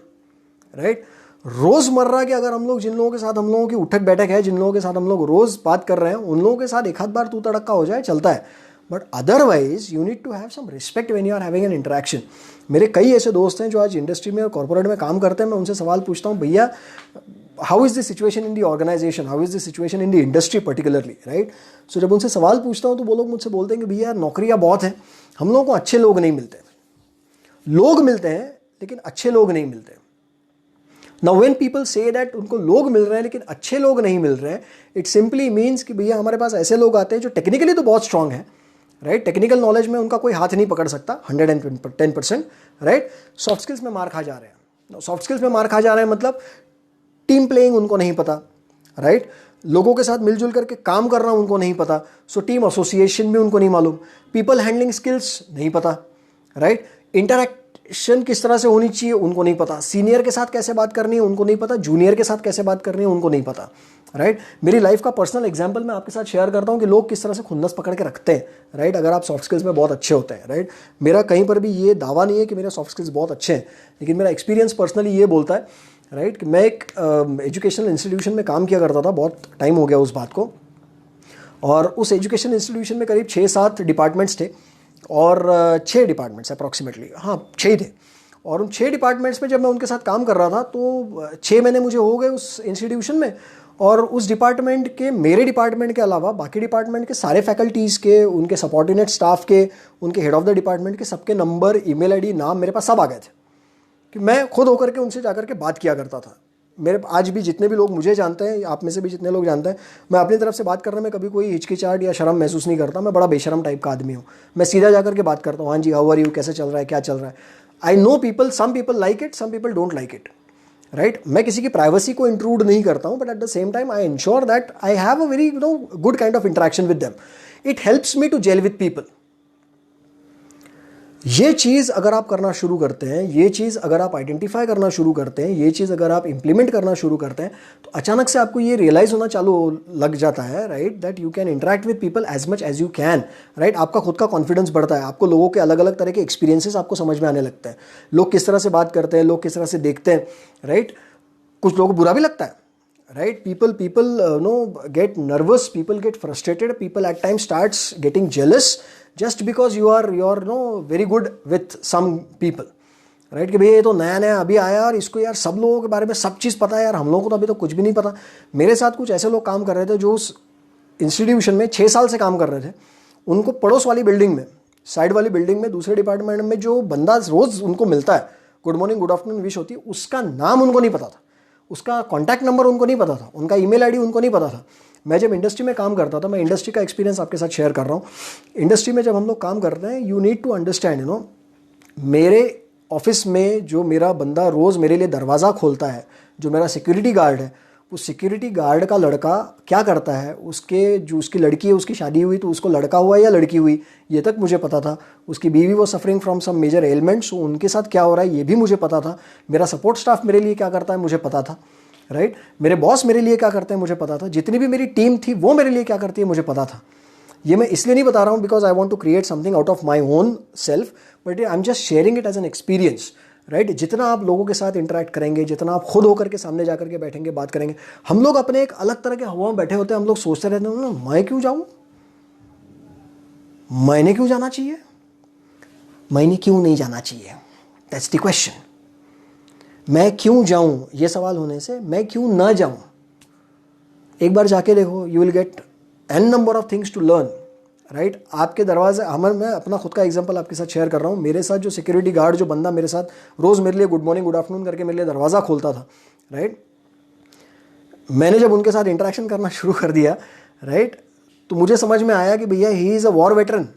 right. रोज़मर्रा के अगर हम लोग जिन लोगों के साथ हम लोगों की उठक बैठक है, जिन लोगों के साथ हम लोग रोज़ बात कर रहे हैं, उन लोगों के साथ एक आध बार तू तड़क्का हो जाए चलता है, but otherwise you need to have some respect when you are having an interaction. मेरे कई ऐसे दोस्त हैं जो आज इंडस्ट्री में और कॉर्पोरेट में काम करते हैं, मैं उनसे सवाल पूछता हूँ, भैया how is the situation in the organisation, how is the situation in the industry particularly, right. So जब उनसे सवाल पूछता हूँ तो वो लोग मुझसे बोलते हैं कि भैया नौकरियाँ बहुत हैं, हम लोगों को अच्छे लोग नहीं मिलते. लोग मिलते हैं लेकिन अच्छे लोग नहीं मिलते. Now when people say that उनको लोग मिल रहे हैं लेकिन अच्छे लोग नहीं मिल रहे हैं, इट सिंपली मीन्स कि भैया हमारे पास ऐसे लोग आते हैं जो टेक्निकली तो बहुत स्ट्रांग है, राइट. टेक्निकल नॉलेज में उनका कोई हाथ नहीं पकड़ सकता 110%, राइट. सॉफ्ट स्किल्स में मार खा जा रहे हैं. सॉफ्ट स्किल्स में मार खा जा रहे हैं मतलब टीम प्लेइंग उनको नहीं पता, राइट. लोगों के साथ मिलजुल करके काम करना उनको नहीं पता. सो टीम एसोसिएशन भी उनको नहीं मालूम. पीपल हैंडलिंग स्किल्स नहीं पता, राइट. इंटरैक्शन किस तरह से होनी चाहिए उनको नहीं पता. सीनियर के साथ कैसे बात करनी है उनको नहीं पता. जूनियर के साथ कैसे बात करनी है उनको नहीं पता, राइट. मेरी लाइफ का पर्सनल एग्जांपल मैं आपके साथ शेयर करता हूँ कि लोग किस तरह से खुन्नस पकड़ के रखते हैं, राइट. अगर आप सॉफ्ट स्किल्स में बहुत अच्छे होते हैं, राइट. मेरा कहीं पर भी ये दावा नहीं है कि मेरे सॉफ्ट स्किल्स बहुत अच्छे हैं, लेकिन मेरा एक्सपीरियंस पर्सनली ये बोलता है, राइट, कि मैं एक एजुकेशनल इंस्टीट्यूशन में काम किया करता था. बहुत टाइम हो गया उस बात को. और उस एजुकेशन इंस्टीट्यूशन में करीब 6-7 डिपार्टमेंट्स थे और 6 डिपार्टमेंट्स अप्रॉक्सीमेटली, हाँ 6 थे. और उन 6 डिपार्टमेंट्स में जब मैं उनके साथ काम कर रहा था तो 6 महीने मुझे हो गए उस इंस्टीट्यूशन में. और उस डिपार्टमेंट के, मेरे डिपार्टमेंट के अलावा बाकी डिपार्टमेंट के सारे फैकल्टीज़ के, उनके सबॉर्डिनेट स्टाफ के, उनके हेड ऑफ द डिपार्टमेंट के सबके नंबर, ईमेल आईडी, नाम मेरे पास सब आ गए थे कि मैं खुद होकर के उनसे जाकर के बात किया करता था. मेरे आज भी जितने भी लोग मुझे जानते हैं, आप में से भी जितने लोग जानते हैं, मैं अपनी तरफ से बात करने में कभी कोई हिचकिचाहट या शर्म महसूस नहीं करता. मैं बड़ा बेशरम टाइप का आदमी हूँ. मैं सीधा जाकर के बात करता हूँ, हाँ जी हाउ आर यू, कैसे चल रहा है, क्या चल रहा है. I know people, some people like it, some people don't like it, right. मैं किसी की प्राइवेसी को इंट्रूड नहीं करता हूँ, but at the same time I ensure that I have a very good kind of interaction with them. It helps me to gel with people. ये चीज़ अगर आप करना शुरू करते हैं, ये चीज़ अगर आप आइडेंटिफाई करना शुरू करते हैं, ये चीज़ अगर आप इंप्लीमेंट करना शुरू करते हैं, तो अचानक से आपको ये रियलाइज़ होना चालू लग जाता है, right, that you can interact with people as much as you can, right. आपका खुद का कॉन्फिडेंस बढ़ता है. आपको लोगों के अलग अलग तरह के एक्सपीरियंसेस आपको समझ में आने लगते हैं. लोग किस तरह से बात करते हैं, लोग किस तरह से देखते हैं, राइट. कुछ लोगों को बुरा भी लगता है, right. People get nervous, people get frustrated, people at times starts getting jealous just because you're very good with some people, right. कि भैया ये तो नया नया अभी आया और इसको यार सब लोगों के बारे में सब चीज़ पता है यार, हम लोगों को तो अभी तो कुछ भी नहीं पता. मेरे साथ कुछ ऐसे लोग काम कर रहे थे जो उस इंस्टीट्यूशन में 6 साल से काम कर रहे थे. उनको पड़ोस वाली बिल्डिंग में, साइड वाली बिल्डिंग में, दूसरे डिपार्टमेंट में जो बंदा रोज़ उनको मिलता है, good morning good afternoon wish होती है, उसका नाम उनको नहीं पता था, उसका कॉन्टैक्ट नंबर उनको नहीं पता था, उनका ईमेल आईडी उनको नहीं पता था. मैं जब इंडस्ट्री में काम करता था, मैं इंडस्ट्री का एक्सपीरियंस आपके साथ शेयर कर रहा हूँ. इंडस्ट्री में जब हम लोग काम करते हैं, यू नीड टू अंडरस्टैंड, मेरे ऑफिस में जो मेरा बंदा रोज़ मेरे लिए दरवाज़ा खोलता है, जो मेरा सिक्योरिटी गार्ड है, उस सिक्योरिटी गार्ड का लड़का क्या करता है, जो उसकी लड़की है उसकी शादी हुई तो उसको लड़का हुआ या लड़की हुई ये तक मुझे पता था. उसकी बीवी वो suffering from some major elements, उनके साथ क्या हो रहा है ये भी मुझे पता था. मेरा सपोर्ट स्टाफ मेरे लिए क्या करता है मुझे पता था, राइट. मेरे बॉस मेरे लिए क्या करते हैं मुझे पता था. जितनी भी मेरी टीम थी वो मेरे लिए क्या करती है मुझे पता था. ये मैं इसलिए नहीं बता रहा हूँ because I want to create something out of my own self, but I am just sharing it as an experience, right. जितना आप लोगों के साथ इंटरेक्ट करेंगे, जितना आप खुद होकर के सामने जाकर के बैठेंगे, बात करेंगे, हम लोग अपने एक अलग तरह के हवा में बैठे होते हैं. हम लोग सोचते रहते हैं मैं क्यों जाऊं, मैंने क्यों जाना चाहिए, मैंने क्यों नहीं जाना चाहिए. That's the question. मैं क्यों जाऊं, ये सवाल होने से मैं क्यों ना जाऊं. एक बार जाके देखो, you will get an number of things to learn, right. आपके दरवाजे, मैं अपना खुद का एग्जांपल आपके साथ शेयर कर रहा हूँ. मेरे साथ जो सिक्योरिटी गार्ड, जो बंदा मेरे साथ रोज़ मेरे लिए गुड मॉर्निंग गुड आफ्टरनून करके मेरे लिए दरवाज़ा खोलता था, राइट. मैंने जब उनके साथ इंटरेक्शन करना शुरू कर दिया, राइट, तो मुझे समझ में आया कि भैया he is a war veteran,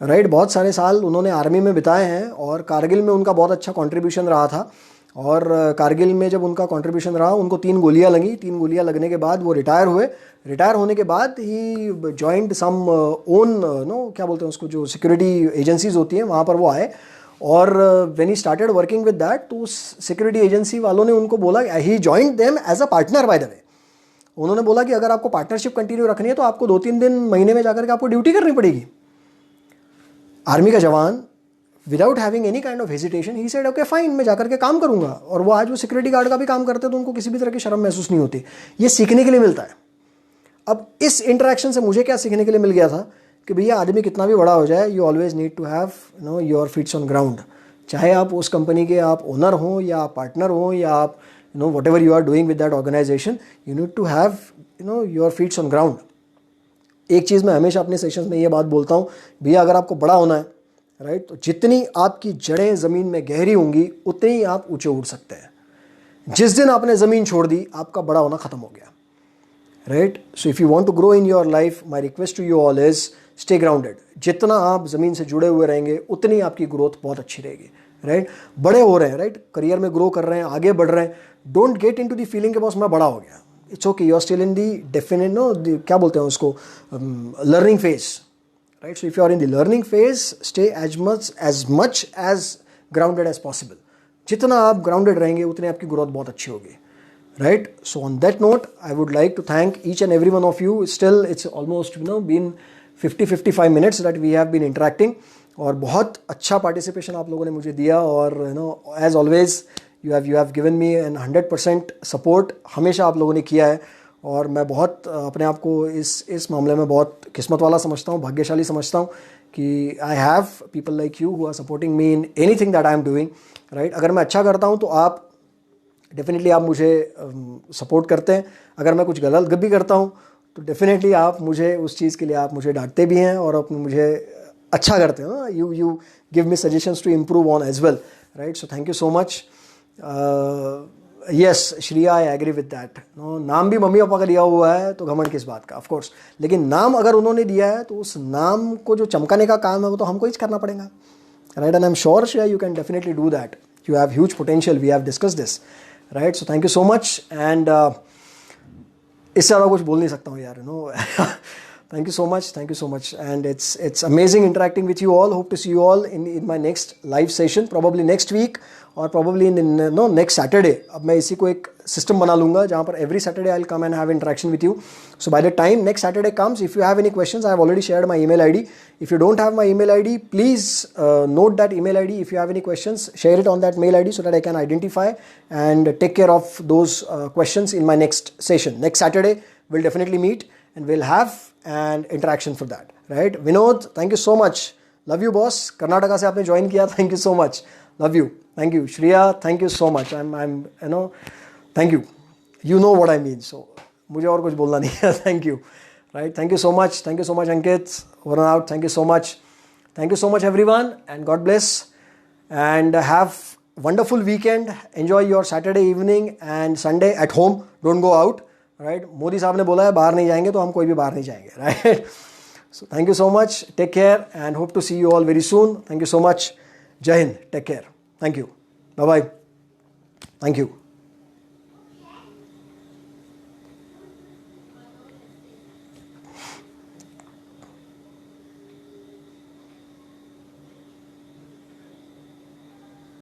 right. बहुत सारे साल उन्होंने आर्मी में बिताए हैं और कारगिल में उनका बहुत अच्छा कॉन्ट्रीब्यूशन रहा था. और कारगिल में जब उनका कंट्रीब्यूशन रहा, उनको 3 गोलियां लगी. 3 गोलियां लगने के बाद वो रिटायर हुए. रिटायर होने के बाद ही जॉइंट सम ओन क्या बोलते हैं उसको, जो सिक्योरिटी एजेंसीज होती हैं वहाँ पर वो आए. और when he started working with that, तो उस सिक्योरिटी एजेंसी वालों ने उनको बोला, he joined them as a partner by the way. उन्होंने बोला कि अगर आपको पार्टनरशिप कंटिन्यू रखनी है तो आपको 2-3 दिन महीने में जाकर के आपको ड्यूटी करनी पड़ेगी. आर्मी का जवान without having any kind of hesitation he said okay fine, मैं जाकर के काम करूंगा. और वो आज वो सिक्योरिटी गार्ड का भी काम करते हैं तो उनको किसी भी तरह की शर्म महसूस नहीं होती. ये सीखने के लिए मिलता है. अब इस इंटरेक्शन से मुझे क्या सीखने के लिए मिल गया था कि भैया आदमी कितना भी बड़ा हो जाए, you always need to have your feets on ground. चाहे आप उस कंपनी के आप ओनर हों या आप पार्टनर हों या आप you know, whatever you are doing with that organization, you need to have, you know, your feet on ground. एक चीज़ मैं हमेशा अपने सेशंस में ये बात बोलता हूँ, भैया अगर आपको बड़ा होना है, राइट, तो जितनी आपकी जड़ें ज़मीन में गहरी होंगी उतने ही आप ऊंचे उड़ सकते हैं. जिस दिन आपने ज़मीन छोड़ दी, आपका बड़ा होना ख़त्म हो गया, right. So if you want to grow in your life, my request to you all is stay grounded. जितना आप ज़मीन से जुड़े हुए रहेंगे उतनी आपकी ग्रोथ बहुत अच्छी रहेगी, राइट. बड़े हो रहे हैं, राइट, करियर में ग्रो कर रहे हैं, आगे बढ़ रहे हैं, don't get into the feeling के बॉस मैं बड़ा हो गया. It's okay, you are still in the definite, no, क्या बोलते हैं उसको, learning phase, right. So if you are in the learning phase, stay as much as grounded as possible. जितना आप ग्राउंडेड रहेंगे उतनी आपकी ग्रोथ बहुत अच्छी होगी, right. So on that note I would like to thank each and every one of you. Still it's almost, you know, been 50-55 minutes that we have been interacting, और बहुत अच्छा पार्टिसिपेशन आप लोगों ने मुझे दिया, और you know, as always you have given me an 100% support. हमेशा आप लोगों ने किया है, और मैं बहुत अपने आप को इस मामले में बहुत किस्मत वाला समझता हूँ, भाग्यशाली समझता हूँ कि I have people like you who are supporting me in anything that I am doing, right. अगर मैं अच्छा करता हूँ तो आप डेफिनेटली आप मुझे सपोर्ट करते हैं. अगर मैं कुछ गलत भी करता हूँ तो डेफिनेटली आप मुझे उस चीज़ के लिए आप मुझे डांटते भी हैं, और आप मुझे अच्छा करते हैं. You give me suggestions to improve on as well, right. So thank you so much. Yes Shriya, I agree with that. नाम भी मम्मी पापा का दिया हुआ है तो घमंड किस बात का, ऑफ कोर्स. लेकिन नाम अगर उन्होंने दिया है तो उस नाम को जो चमकाने का काम है वो तो हमको ही करना पड़ेगा, right. And I am sure Shriya you can definitely do that. You have huge potential, we have discuss this, right. So thank you so much. And इससे ज़्यादा कुछ बोल नहीं सकता हूँ यार, you know. Thank you so much. Thank you so much. And it's amazing interacting with you all. Hope to see you all in my next live session, probably next week, or probably in next Saturday. अब मैं इसी को एक system बना लूँगा जहाँ पर every Saturday I'll come and have interaction with you. So by the time next Saturday comes, if you have any questions, I have already shared my email ID. If you don't have my email ID, please note that email ID. If you have any questions, share it on that mail ID so that I can identify and take care of those questions in my next session. Next Saturday, we'll definitely meet and we'll have an interaction for that, right. Vinod, thank you so much. Love you boss. Karnataka से आपने ज्वाइन किया, thank you so much. Love you. Thank you. Shriya, thank you so much. I'm you know, thank you. You know what I mean. So मुझे और कुछ बोलना नहीं है. Thank you. Right. Thank you so much. Thank you so much Ankit. Over and out. Thank you so much. Thank you so much everyone, and God bless. And have wonderful weekend. Enjoy your Saturday evening and Sunday at home. Don't go out. Right. Modi साहब ने बोला है बाहर नहीं जाएंगे, तो हम कोई भी बाहर नहीं जाएंगे, right. So thank you so much. Take care and hope to see you all very soon. Thank you so much. जय हिंद. Take care. Thank you. Bye bye. Thank you.